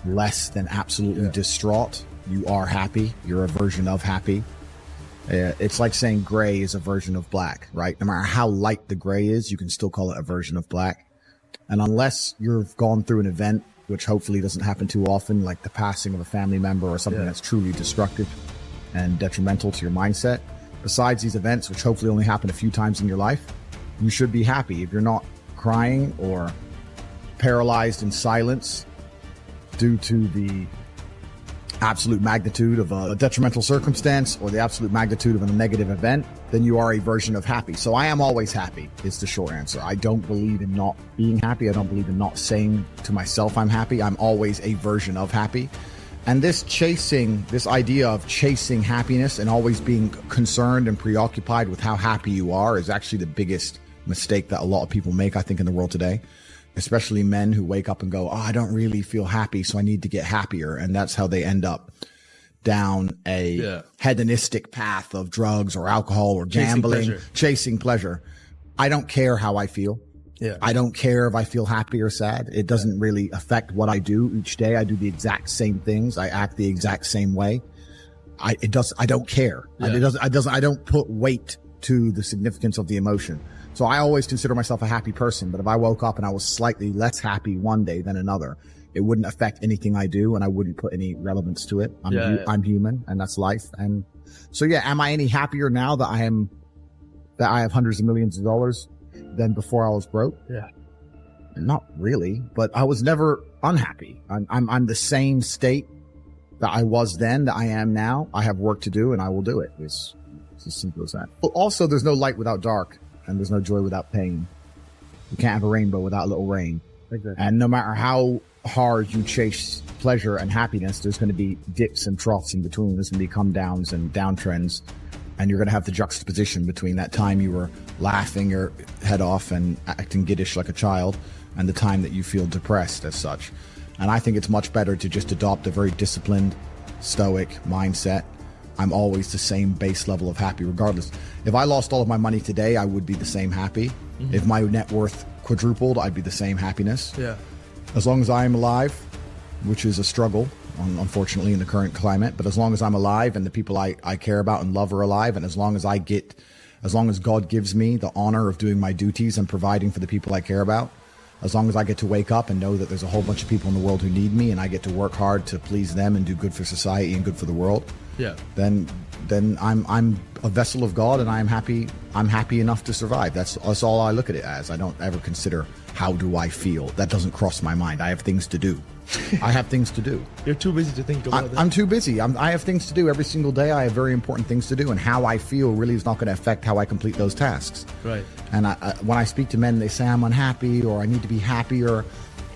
less than absolutely distraught, you are happy. You're a version of happy. It's like saying gray is a version of black, right? No matter how light the gray is, you can still call it a version of black. And unless you've gone through an event, which hopefully doesn't happen too often, like the passing of a family member or something that's truly destructive and detrimental to your mindset. Besides these events, which hopefully only happen a few times in your life, you should be happy. If you're not crying or paralyzed in silence due to the absolute magnitude of a detrimental circumstance or the absolute magnitude of a negative event, then you are a version of happy. So I am always happy is the short answer. I don't believe in not being happy. I don't believe in not saying to myself I'm happy. I'm always a version of happy. And this idea of chasing happiness and always being concerned and preoccupied with how happy you are is actually the biggest mistake that a lot of people make, I think, in the world today. Especially men who wake up and go, oh, I don't really feel happy, so I need to get happier. And that's how they end up down a hedonistic path of drugs or alcohol or gambling, chasing pleasure. I don't care how I feel. Yeah. I don't care if I feel happy or sad. It doesn't really affect what I do each day. I do the exact same things. I act the exact same way. I don't care. Yeah. I don't put weight to the significance of the emotion. So I always consider myself a happy person, but if I woke up and I was slightly less happy one day than another, it wouldn't affect anything I do and I wouldn't put any relevance to it. I'm human and that's life. And so, yeah, am I any happier now that I have hundreds of millions of dollars than before I was broke? Yeah. Not really, but I was never unhappy. I'm the same state that I was then that I am now. I have work to do and I will do it. It's as simple as that. But also, there's no light without dark and there's no joy without pain. You can't have a rainbow without a little rain. Exactly. And no matter how hard you chase pleasure and happiness, there's going to be dips and troughs in between. There's going to be come downs and downtrends. And you're going to have the juxtaposition between that time you were laughing your head off and acting giddish like a child and the time that you feel depressed as such. And I think it's much better to just adopt a very disciplined, stoic mindset. I'm always the same base level of happy regardless. If I lost all of my money today, I would be the same happy. Mm-hmm. If my net worth quadrupled, I'd be the same happiness. Yeah. As long as I am alive, which is a struggle, unfortunately, in the current climate, but as long as I'm alive and the people I care about and love are alive, and as long as God gives me the honor of doing my duties and providing for the people I care about, as long as I get to wake up and know that there's a whole bunch of people in the world who need me and I get to work hard to please them and do good for society and good for the world, then I'm a vessel of God and I'm happy enough to survive. That's all I look at it as. I don't ever consider how do I feel. That doesn't cross my mind. I have things to do. I have things to do. You're too busy to think about that. I'm too busy. I have things to do every single day. I have very important things to do, and how I feel really is not going to affect how I complete those tasks. Right. And when I speak to men, they say I'm unhappy or I need to be happier.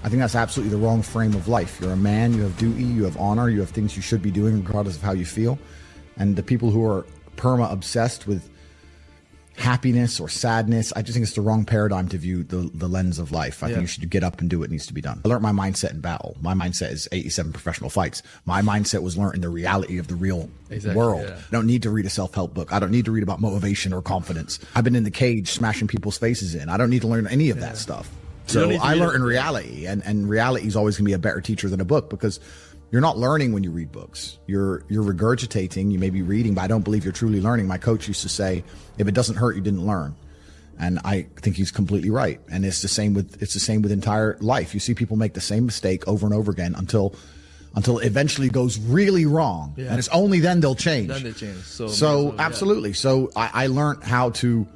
I think that's absolutely the wrong frame of life. You're a man, you have duty, you have honor, you have things you should be doing regardless of how you feel. And the people who are perma-obsessed with happiness or sadness, I just think it's the wrong paradigm to view the lens of life. I think you should get up and do what needs to be done. I learned my mindset in battle. My mindset is 87 professional fights. My mindset was learned in the reality of the real world. Yeah. I don't need to read a self-help book. I don't need to read about motivation or confidence. I've been in the cage smashing people's faces in. I don't need to learn any of that stuff. So I learned in reality, and reality is always going to be a better teacher than a book, because you're not learning when you read books. You're regurgitating. You may be reading, but I don't believe you're truly learning. My coach used to say, if it doesn't hurt, you didn't learn. And I think he's completely right. And it's the same with entire life. You see people make the same mistake over and over again until it eventually goes really wrong. Yeah. And it's only then they'll change. Then they change. So absolutely. Yeah. So I learned how to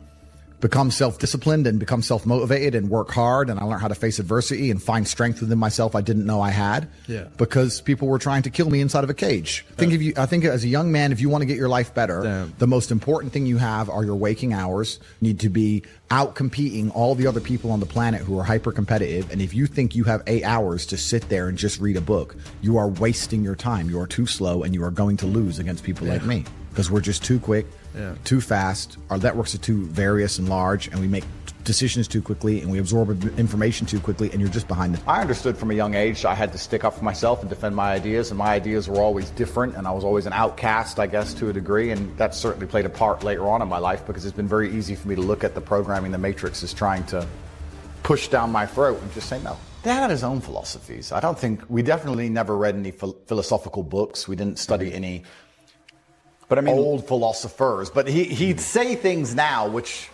become self-disciplined and become self-motivated and work hard. And I learned how to face adversity and find strength within myself I didn't know I had, because people were trying to kill me inside of a cage. I think as a young man, if you want to get your life better, the most important thing you have are your waking hours. You need to be out competing all the other people on the planet who are hyper competitive. And if you think you have 8 hours to sit there and just read a book, you are wasting your time. You are too slow and you are going to lose against people like me, because we're just too quick. Too fast. Our networks are too various and large, and we make decisions too quickly, and we absorb information too quickly, and you're just behind it. I understood from a young age I had to stick up for myself and defend my ideas, and my ideas were always different, and I was always an outcast, I guess, to a degree, and that certainly played a part later on in my life, because it's been very easy for me to look at the programming the Matrix is trying to push down my throat and just say no. Dad had his own philosophies. We definitely never read any philosophical books. We didn't study any old philosophers, but he'd say things now, which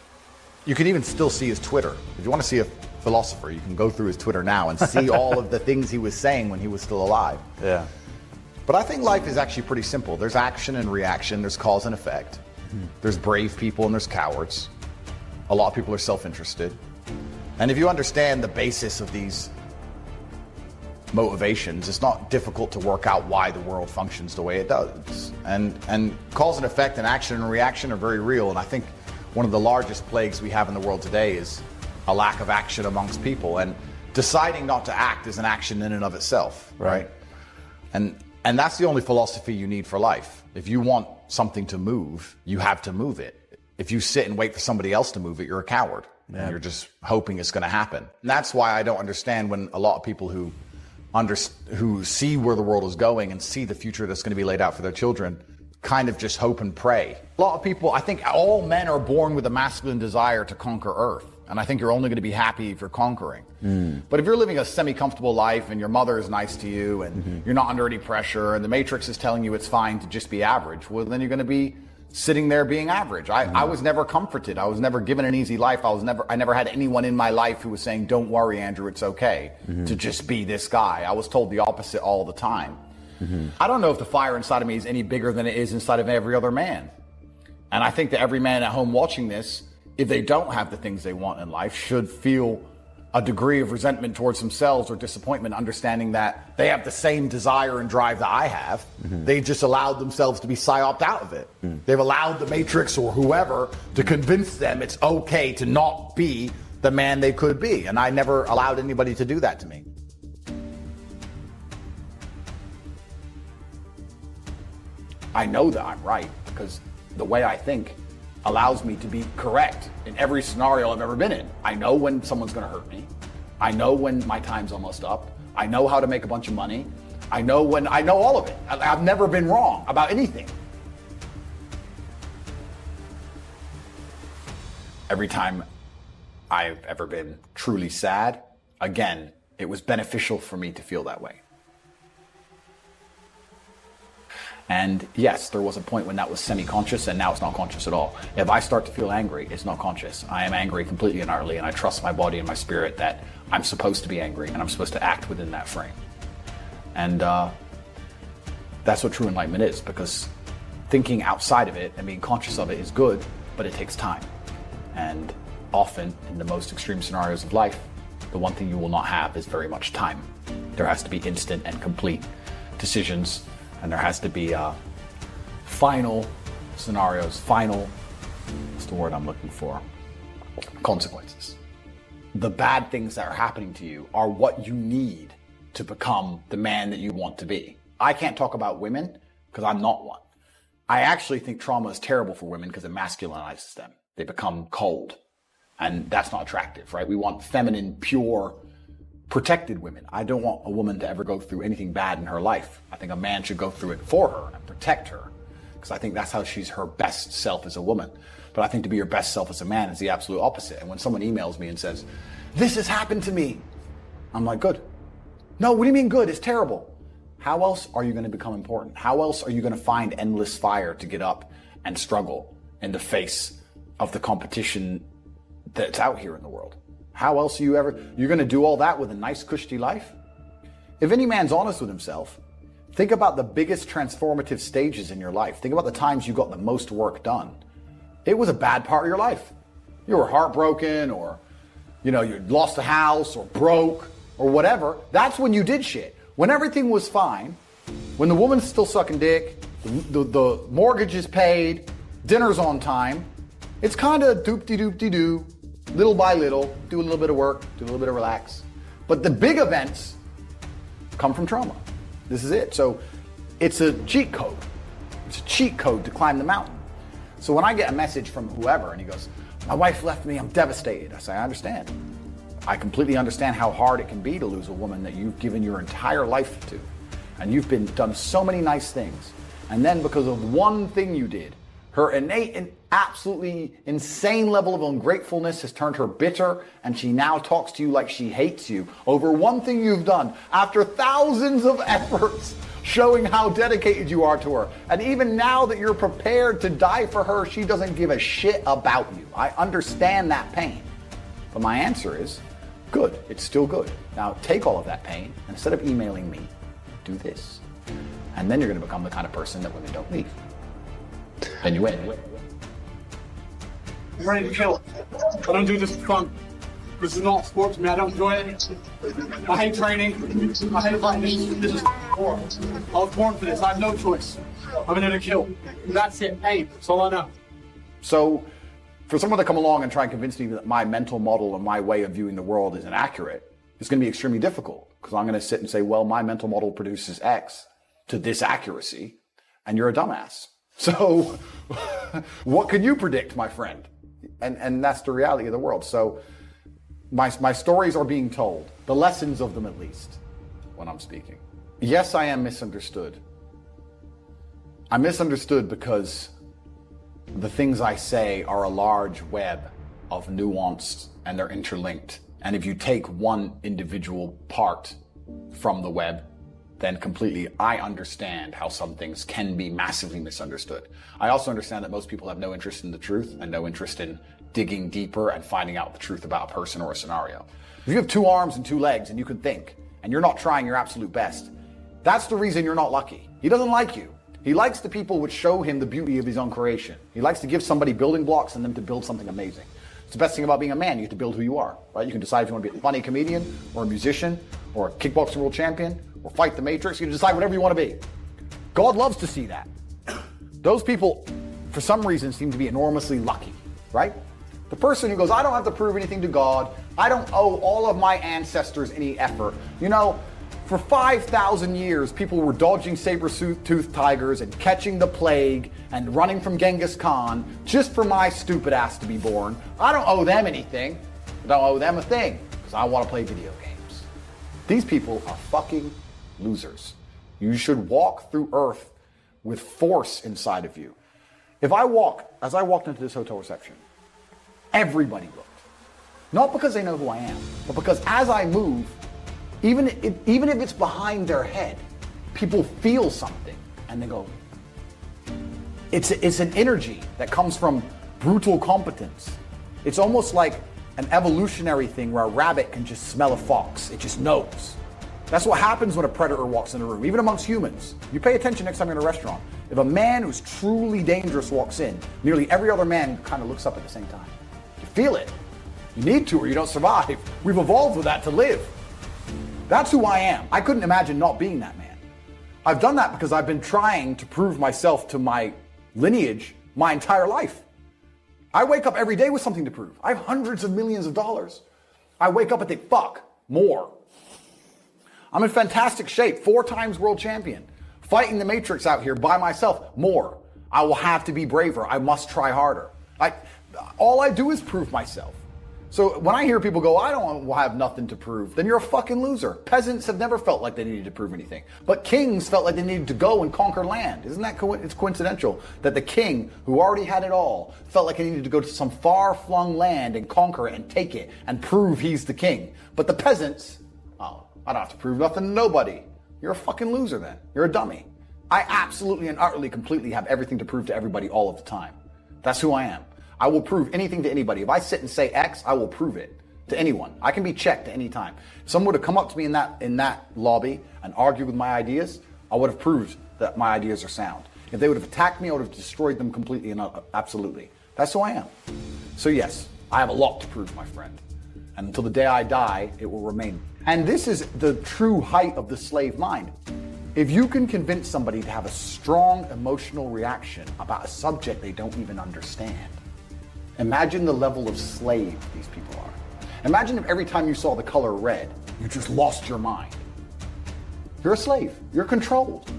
you can even still see his Twitter. If you want to see a philosopher, you can go through his Twitter now and see all of the things he was saying when he was still alive. Yeah. But I think life is actually pretty simple. There's action and reaction. There's cause and effect. Mm-hmm. There's brave people and there's cowards. A lot of people are self-interested. And if you understand the basis of these motivations, it's not difficult to work out why the world functions the way it does. And cause and effect and action and reaction are very real. And I think one of the largest plagues we have in the world today is a lack of action amongst people. And deciding not to act is an action in and of itself, right? And that's the only philosophy you need for life. If you want something to move, you have to move it. If you sit and wait for somebody else to move it, you're a coward. And you're just hoping it's going to happen. And that's why I don't understand when a lot of people who who see where the world is going and see the future that's going to be laid out for their children, kind of just hope and pray. A lot of people, I think all men are born with a masculine desire to conquer Earth. And I think you're only going to be happy if you're conquering. But if you're living a semi-comfortable life and your mother is nice to you and you're not under any pressure and the Matrix is telling you it's fine to just be average, well, then you're going to be sitting there being average. I was never comforted. I was never given an easy life. I never had anyone in my life who was saying, don't worry, Andrew, it's okay to just be this guy. I was told the opposite all the time. I don't know if the fire inside of me is any bigger than it is inside of every other man. And I think that every man at home watching this, if they don't have the things they want in life, should feel a degree of resentment towards themselves or disappointment, understanding that they have the same desire and drive that I have. They just allowed themselves to be psyoped out of it. They've allowed the Matrix or whoever to convince them it's okay to not be the man they could be. And I never allowed anybody to do that to me. I know that I'm right because the way I think allows me to be correct in every scenario I've ever been in. I know when someone's gonna hurt me. I know when my time's almost up. I know how to make a bunch of money. I know all of it. I've never been wrong about anything. Every time I've ever been truly sad, again, it was beneficial for me to feel that way. And yes, there was a point when that was semi-conscious and now it's not conscious at all. If I start to feel angry, it's not conscious. I am angry completely and utterly, and I trust my body and my spirit that I'm supposed to be angry and I'm supposed to act within that frame. And that's what true enlightenment is, because thinking outside of it and being conscious of it is good, but it takes time. And often in the most extreme scenarios of life, the one thing you will not have is very much time. There has to be instant and complete decisions. And there has to be final scenarios, what's the word I'm looking for? Consequences. The bad things that are happening to you are what you need to become the man that you want to be. I can't talk about women because I'm not one. I actually think trauma is terrible for women because it masculinizes them. They become cold. And that's not attractive, right? We want feminine, pure, protected women. I don't want a woman to ever go through anything bad in her life. I think a man should go through it for her and protect her, because I think that's how she's her best self as a woman. But I think to be your best self as a man is the absolute opposite. And when someone emails me and says, this has happened to me, I'm like, good. No, what do you mean good? It's terrible. How else are you going to become important? How else are you going to find endless fire to get up and struggle in the face of the competition that's out here in the world? How else are you're going to do all that with a nice, cushy life? If any man's honest with himself, think about the biggest transformative stages in your life. Think about the times you got the most work done. It was a bad part of your life. You were heartbroken, or, you lost a house, or broke, or whatever. That's when you did shit. When everything was fine, when the woman's still sucking dick, the mortgage is paid, dinner's on time, it's kind of doop-de-doop-de-doo. Little by little, do a little bit of work, do a little bit of relax. But the big events come from trauma. This is it. So it's a cheat code. It's a cheat code to climb the mountain. So when I get a message from whoever and he goes, my wife left me, I'm devastated. I say, I understand. I completely understand how hard it can be to lose a woman that you've given your entire life to. And you've done so many nice things. And then because of one thing you did, her innate and absolutely insane level of ungratefulness has turned her bitter, and she now talks to you like she hates you over one thing you've done after thousands of efforts showing how dedicated you are to her. And even now that you're prepared to die for her, she doesn't give a shit about you. I understand that pain. But my answer is, good. It's still good. Now take all of that pain, and instead of emailing me, do this. And then you're going to become the kind of person that women don't leave. And you win. I'm ready to kill. I don't do this for fun. This is not sport to me. I don't enjoy it. I hate training. I hate fighting. This is war. I was born for this. I have no choice. I'm in here to kill. That's it. Pain. That's all I know. So, for someone to come along and try and convince me that my mental model and my way of viewing the world is inaccurate, it's going to be extremely difficult, because I'm going to sit and say, well, my mental model produces X to this accuracy, and you're a dumbass. So, what can you predict, my friend? And that's the reality of the world. So, my stories are being told, the lessons of them at least. when I'm speaking. Yes, I am misunderstood. I'm misunderstood because the things I say are a large web of nuance and they're interlinked. And if you take one individual part from the web, then completely I understand how some things can be massively misunderstood. I also understand that most people have no interest in the truth and no interest in digging deeper and finding out the truth about a person or a scenario. If you have 2 arms and 2 legs and you can think, and you're not trying your absolute best, that's the reason you're not lucky. He doesn't like you. He likes the people which show him the beauty of his own creation. He likes to give somebody building blocks and them to build something amazing. It's the best thing about being a man. You get to build who you are, right? You can decide if you want to be a funny comedian or a musician or a kickboxing world champion or fight the Matrix. You can decide whatever you want to be. God loves to see that. Those people, for some reason, seem to be enormously lucky, right? The person who goes, I don't have to prove anything to God. I don't owe all of my ancestors any effort. You know, for 5,000 years, people were dodging saber-toothed tigers and catching the plague and running from Genghis Khan just for my stupid ass to be born. I don't owe them anything. I don't owe them a thing because I want to play video games. These people are fucking losers. You should walk through Earth with force inside of you. As I walked into this hotel reception, everybody looked. Not because they know who I am, but because as I move, even if it's behind their head, people feel something and they go, it's an energy that comes from brutal competence. It's almost like an evolutionary thing where a rabbit can just smell a fox. It just knows. That's what happens when a predator walks in a room, even amongst humans. You pay attention next time you're in a restaurant. If a man who's truly dangerous walks in, nearly every other man kind of looks up at the same time. You feel it. You need to or you don't survive. We've evolved with that to live. That's who I am. I couldn't imagine not being that man. I've done that because I've been trying to prove myself to my lineage my entire life. I wake up every day with something to prove. I have hundreds of millions of dollars. I wake up and think, fuck, more. I'm in fantastic shape, 4 times world champion. Fighting the Matrix out here by myself, more. I will have to be braver. I must try harder. All I do is prove myself. So when I hear people go, I don't have nothing to prove, then you're a fucking loser. Peasants have never felt like they needed to prove anything. But kings felt like they needed to go and conquer land. Isn't that it's coincidental that the king, who already had it all, felt like he needed to go to some far-flung land and conquer it and take it and prove he's the king. But the peasants, oh, I don't have to prove nothing to nobody. You're a fucking loser then. You're a dummy. I absolutely and utterly, completely have everything to prove to everybody all of the time. That's who I am. I will prove anything to anybody. If I sit and say X, I will prove it to anyone. I can be checked at any time. If someone would have come up to me in that lobby and argued with my ideas, I would have proved that my ideas are sound. If they would have attacked me, I would have destroyed them completely and absolutely. That's who I am. So yes, I have a lot to prove, my friend. And until the day I die, it will remain. And this is the true height of the slave mind. If you can convince somebody to have a strong emotional reaction about a subject they don't even understand, imagine the level of slave these people are. Imagine if every time you saw the color red, you just lost your mind. You're a slave. You're controlled.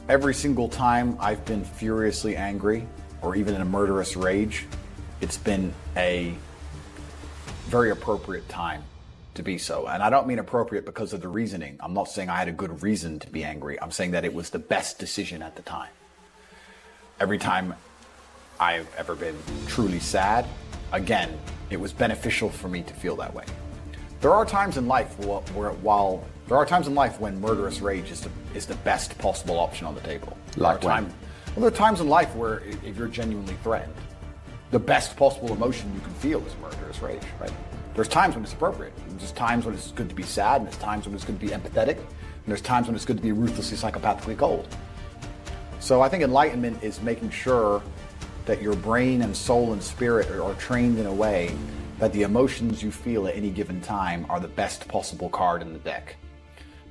Every single time I've been furiously angry or even in a murderous rage, it's been a very appropriate time to be so. And I don't mean appropriate because of the reasoning. I'm not saying I had a good reason to be angry. I'm saying that it was the best decision at the time. Every time I've ever been truly sad, again, it was beneficial for me to feel that way. There are times in life when murderous rage is the best possible option on the table. Like when? There are times in life where if you're genuinely threatened, the best possible emotion you can feel is murderous rage, right? There's times when it's appropriate. There's times when it's good to be sad, and there's times when it's good to be empathetic, and there's times when it's good to be ruthlessly psychopathically cold. So I think enlightenment is making sure that your brain and soul and spirit are trained in a way that the emotions you feel at any given time are the best possible card in the deck.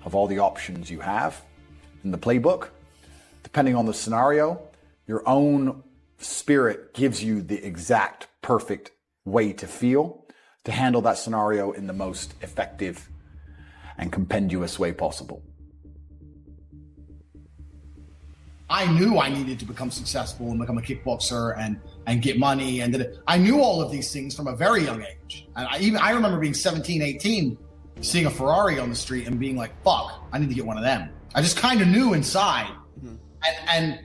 Of all the options you have in the playbook, depending on the scenario, your own spirit gives you the exact perfect way to feel to handle that scenario in the most effective and compendious way possible. I knew I needed to become successful and become a kickboxer and get money. And I knew all of these things from a very young age. And I remember being 17, 18 seeing a Ferrari on the street and being like, fuck, I need to get one of them. I just kind of knew inside. And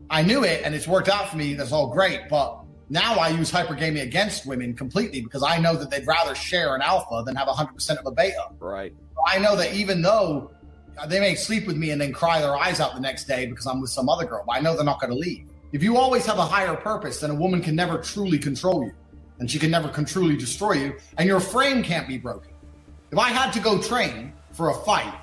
I knew it, and it's worked out for me. That's all great. But now I use hypergamia against women completely because I know that they'd rather share an alpha than have 100% of a beta. Right. I know that even though they may sleep with me and then cry their eyes out the next day because I'm with some other girl, but I know they're not going to leave. If you always have a higher purpose, then a woman can never truly control you, and she can never truly destroy you, and your frame can't be broken. If I had to go train for a fight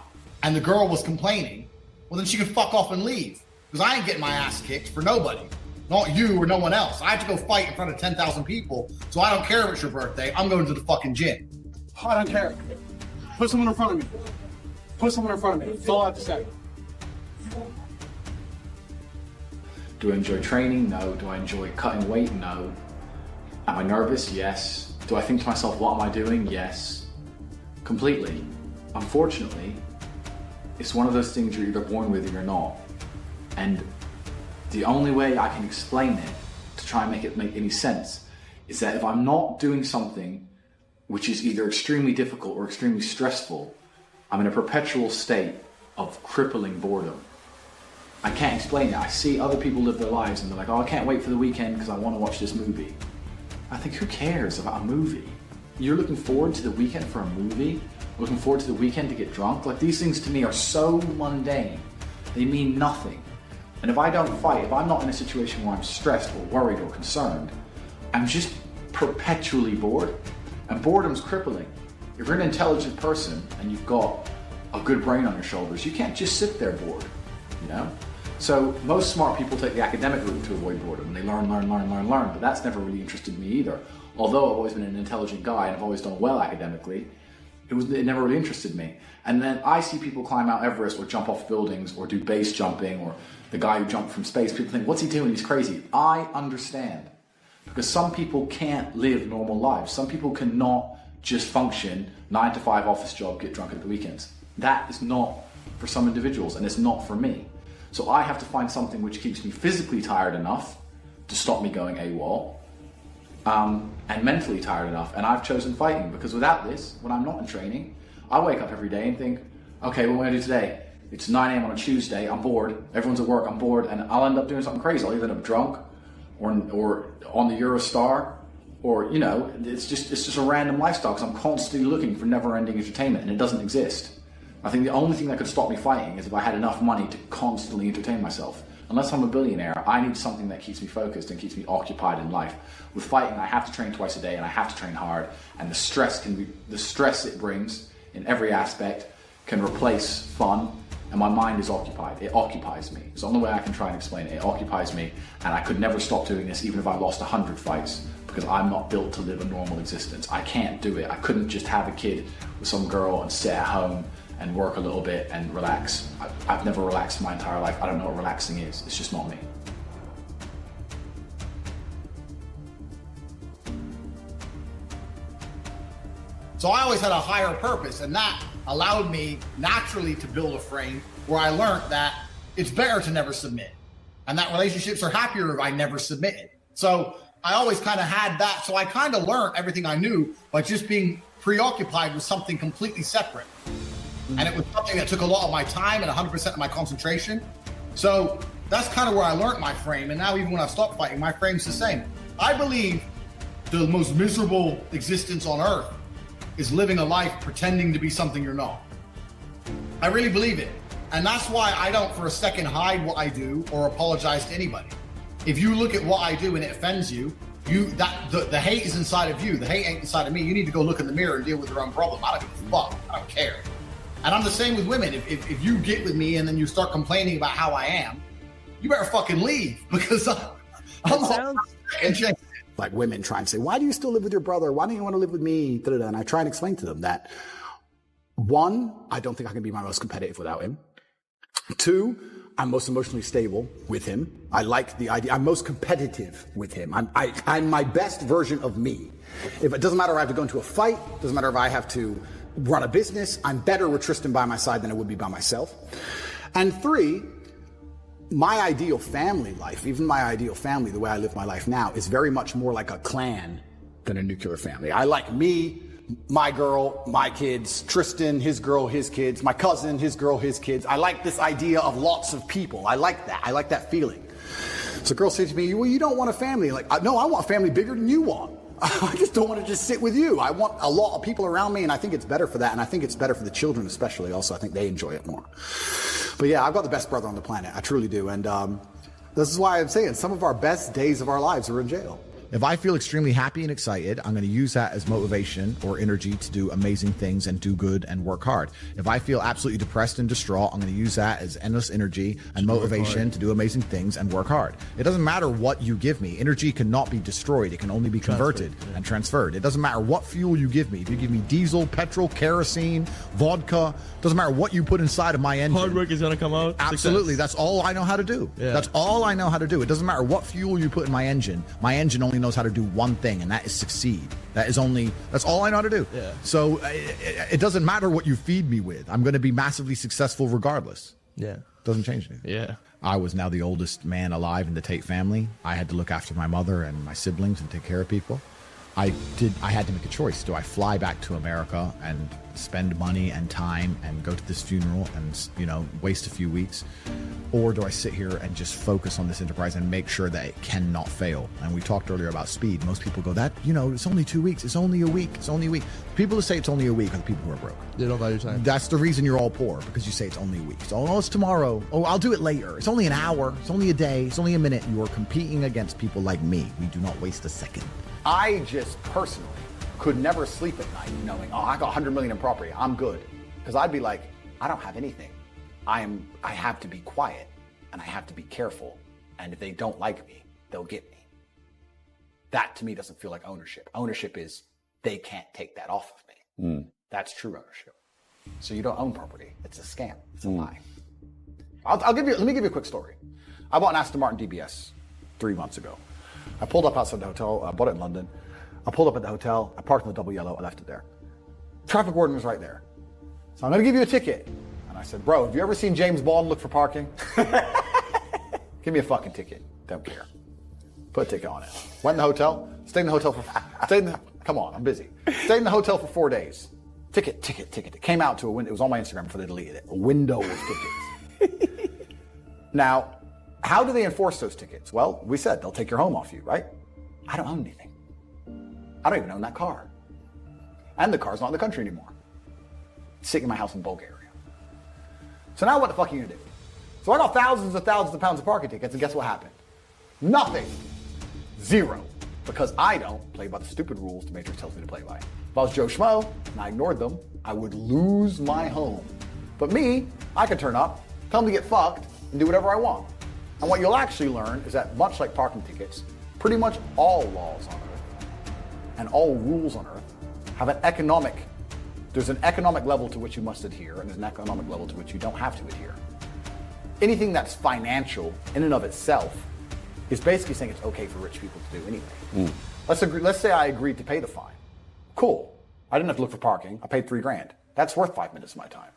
and the girl was complaining, well, then she could fuck off and leave because I ain't getting my ass kicked for nobody, not you or no one else. I have to go fight in front of 10,000 people, so I don't care if it's your birthday. I'm going to the fucking gym. I don't care. Put someone in front of me. Put someone in front of me. That's all I have to say. Do I enjoy training? No. Do I enjoy cutting weight? No. Am I nervous? Yes. Do I think to myself, what am I doing? Yes. Completely. Unfortunately, it's one of those things you're either born with or you're not. And the only way I can explain it to try and make it make any sense is that if I'm not doing something which is either extremely difficult or extremely stressful, I'm in a perpetual state of crippling boredom. I can't explain it. I see other people live their lives and they're like, oh, I can't wait for the weekend because I want to watch this movie. I think, who cares about a movie? You're looking forward to the weekend for a movie? Looking forward to the weekend to get drunk? Like, these things to me are so mundane. They mean nothing. And if I don't fight, if I'm not in a situation where I'm stressed or worried or concerned, I'm just perpetually bored. And boredom's crippling. If you're an intelligent person and you've got a good brain on your shoulders, you can't just sit there bored, you know? So most smart people take the academic route to avoid boredom. And they learn, but that's never really interested me either. Although I've always been an intelligent guy and I've always done well academically, it never really interested me. And then I see people climb Mount Everest or jump off buildings or do base jumping, or the guy who jumped from space. People think, what's he doing? He's crazy. I understand. Because some people can't live normal lives. Some people cannot just function 9 to 5 office job, get drunk at the weekends. That is not for some individuals, and it's not for me. So I have to find something which keeps me physically tired enough to stop me going AWOL, and mentally tired enough. And I've chosen fighting, because without this, when I'm not in training, I wake up every day and think, okay, what am I gonna do today? It's 9 a.m. on a Tuesday, I'm bored, everyone's at work, I'm bored, and I'll end up doing something crazy. I'll either end up drunk, or on the Eurostar, or, you know, it's just a random lifestyle, because I'm constantly looking for never-ending entertainment, and it doesn't exist. I think the only thing that could stop me fighting is if I had enough money to constantly entertain myself. Unless I'm a billionaire, I need something that keeps me focused and keeps me occupied in life. With fighting, I have to train twice a day, and I have to train hard, and the stress it brings in every aspect can replace fun, and my mind is occupied. It occupies me. It's the only way I can try and explain it. It occupies me, and I could never stop doing this even if I lost 100 fights, because I'm not built to live a normal existence. I can't do it. I couldn't just have a kid with some girl and sit at home and work a little bit and relax. I've never relaxed my entire life. I don't know what relaxing is. It's just not me. So I always had a higher purpose, and that allowed me naturally to build a frame where I learned that it's better to never submit, and that relationships are happier if I never submitted. So I always kind of had that. So I kind of learned everything I knew by just being preoccupied with something completely separate. And it was something that took a lot of my time and 100% of my concentration. So that's kind of where I learned my frame. And now even when I stopped fighting, my frame's the same. I believe the most miserable existence on earth is living a life pretending to be something you're not. I really believe it. And that's why I don't for a second hide what I do or apologize to anybody. If you look at what I do and it offends you, the hate is inside of you. The hate ain't inside of me. You need to go look in the mirror and deal with your own problem. I don't give a fuck. I don't care. And I'm the same with women. If you get with me and then you start complaining about how I am, you better fucking leave, because I'm like women try and say, why do you still live with your brother? Why don't you want to live with me? Da-da-da. And I try and explain to them that, one, I don't think I can be my most competitive without him. Two, I'm most emotionally stable with him. I like the idea. I'm most competitive with him. I'm my best version of me. If it doesn't matter if I have to go into a fight, doesn't matter if I have to run a business, I'm better with Tristan by my side than I would be by myself. And three, my ideal family life, even my ideal family, the way I live my life now, is very much more like a clan than a nuclear family. I like me my girl, my kids, Tristan, his girl, his kids, my cousin, his girl, his kids. I like this idea of lots of people. I like that. I like that feeling. So a girl said to me, well, you don't want a family. Like, no, I want a family bigger than you want. I just don't want to just sit with you. I want a lot of people around me, and I think it's better for that, and I think it's better for the children especially also. I think they enjoy it more. But yeah, I've got the best brother on the planet. I truly do. And this is why I'm saying some of our best days of our lives are in jail. If I feel extremely happy and excited, I'm going to use that as motivation or energy to do amazing things and do good and work hard. If I feel absolutely depressed and distraught, I'm going to use that as endless energy and motivation to do amazing things and work hard. It doesn't matter what you give me. Energy cannot be destroyed. It can only be converted and transferred. It doesn't matter what fuel you give me. If you give me diesel, petrol, kerosene, vodka, doesn't matter what you put inside of my engine. Hard work is going to come out. Absolutely. Success. That's all I know how to do. Yeah. That's all I know how to do. It doesn't matter what fuel you put in my engine. My engine only knows how to do one thing, and that is succeed. That's all I know how to do. Yeah. So it doesn't matter what you feed me with. I'm going to be massively successful regardless. Yeah. Doesn't change anything. Yeah. I was now the oldest man alive in the Tate family. I had to look after my mother and my siblings and take care of people. I had to make a choice. Do I fly back to America and spend money and time and go to this funeral and, waste a few weeks? Or do I sit here and just focus on this enterprise and make sure that it cannot fail? And we talked earlier about speed. Most people go, it's only 2 weeks. It's only a week. It's only a week. People who say it's only a week are the people who are broke. They don't value time. That's the reason you're all poor, because you say it's only a week. So, it's tomorrow. Oh, I'll do it later. It's only an hour. It's only a day. It's only a minute. You are competing against people like me. We do not waste a second. I just personally could never sleep at night knowing, I got 100 million in property, I'm good. Because I'd be like, I don't have anything. I have to be quiet and I have to be careful. And if they don't like me, they'll get me. That to me doesn't feel like ownership. Ownership is they can't take that off of me. That's true ownership. So you don't own property. It's a scam. It's a lie. Let me give you a quick story. I bought an Aston Martin DBS 3 months ago. I pulled up outside the hotel. I bought it in London. I pulled up at the hotel. I parked in the double yellow. I left it there. Traffic warden was right there. So I'm going to give you a ticket. And I said, bro, have you ever seen James Bond look for parking? Give me a fucking ticket. Don't care. Put a ticket on it. Went in the hotel. Stayed in the hotel come on, I'm busy. Stayed in the hotel for 4 days. Ticket. Came out to a window. It was on my Instagram before they deleted it. A window with tickets. Now, how do they enforce those tickets? Well, we said they'll take your home off you, right? I don't own anything. I don't even own that car. And the car's not in the country anymore. It's sitting in my house in Bulgaria. So now what the fuck are you gonna do? So I got thousands of pounds of parking tickets, and guess what happened? Nothing. Zero. Because I don't play by the stupid rules the Matrix tells me to play by. If I was Joe Schmo and I ignored them, I would lose my home. But me, I could turn up, tell them to get fucked, and do whatever I want. And what you'll actually learn is that much like parking tickets, pretty much all laws on Earth and all rules on Earth have there's an economic level to which you must adhere, and there's an economic level to which you don't have to adhere. Anything that's financial in and of itself is basically saying it's okay for rich people to do anyway. Let's say I agreed to pay the fine. Cool. I didn't have to look for parking. I paid $3,000. That's worth 5 minutes of my time.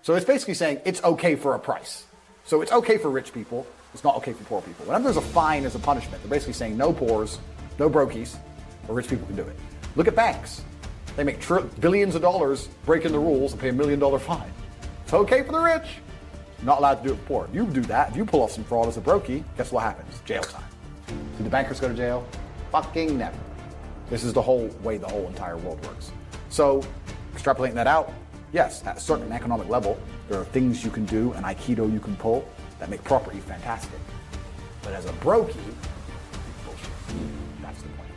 So it's basically saying it's okay for a price. So it's okay for rich people. It's not okay for poor people. Whenever there's a fine as a punishment, they're basically saying no poors, no brokies, or rich people can do it. Look at banks. They make billions of dollars breaking the rules and pay $1 million fine. It's okay for the rich. Not allowed to do it for poor. If you do that, if you pull off some fraud as a brokey, guess what happens? Jail time. Do the bankers go to jail? Fucking never. This is the whole way the whole entire world works. So, extrapolating that out, yes, at a certain economic level, there are things you can do and Aikido you can pull that make property fantastic. But as a brokey, bullshit. That's the point.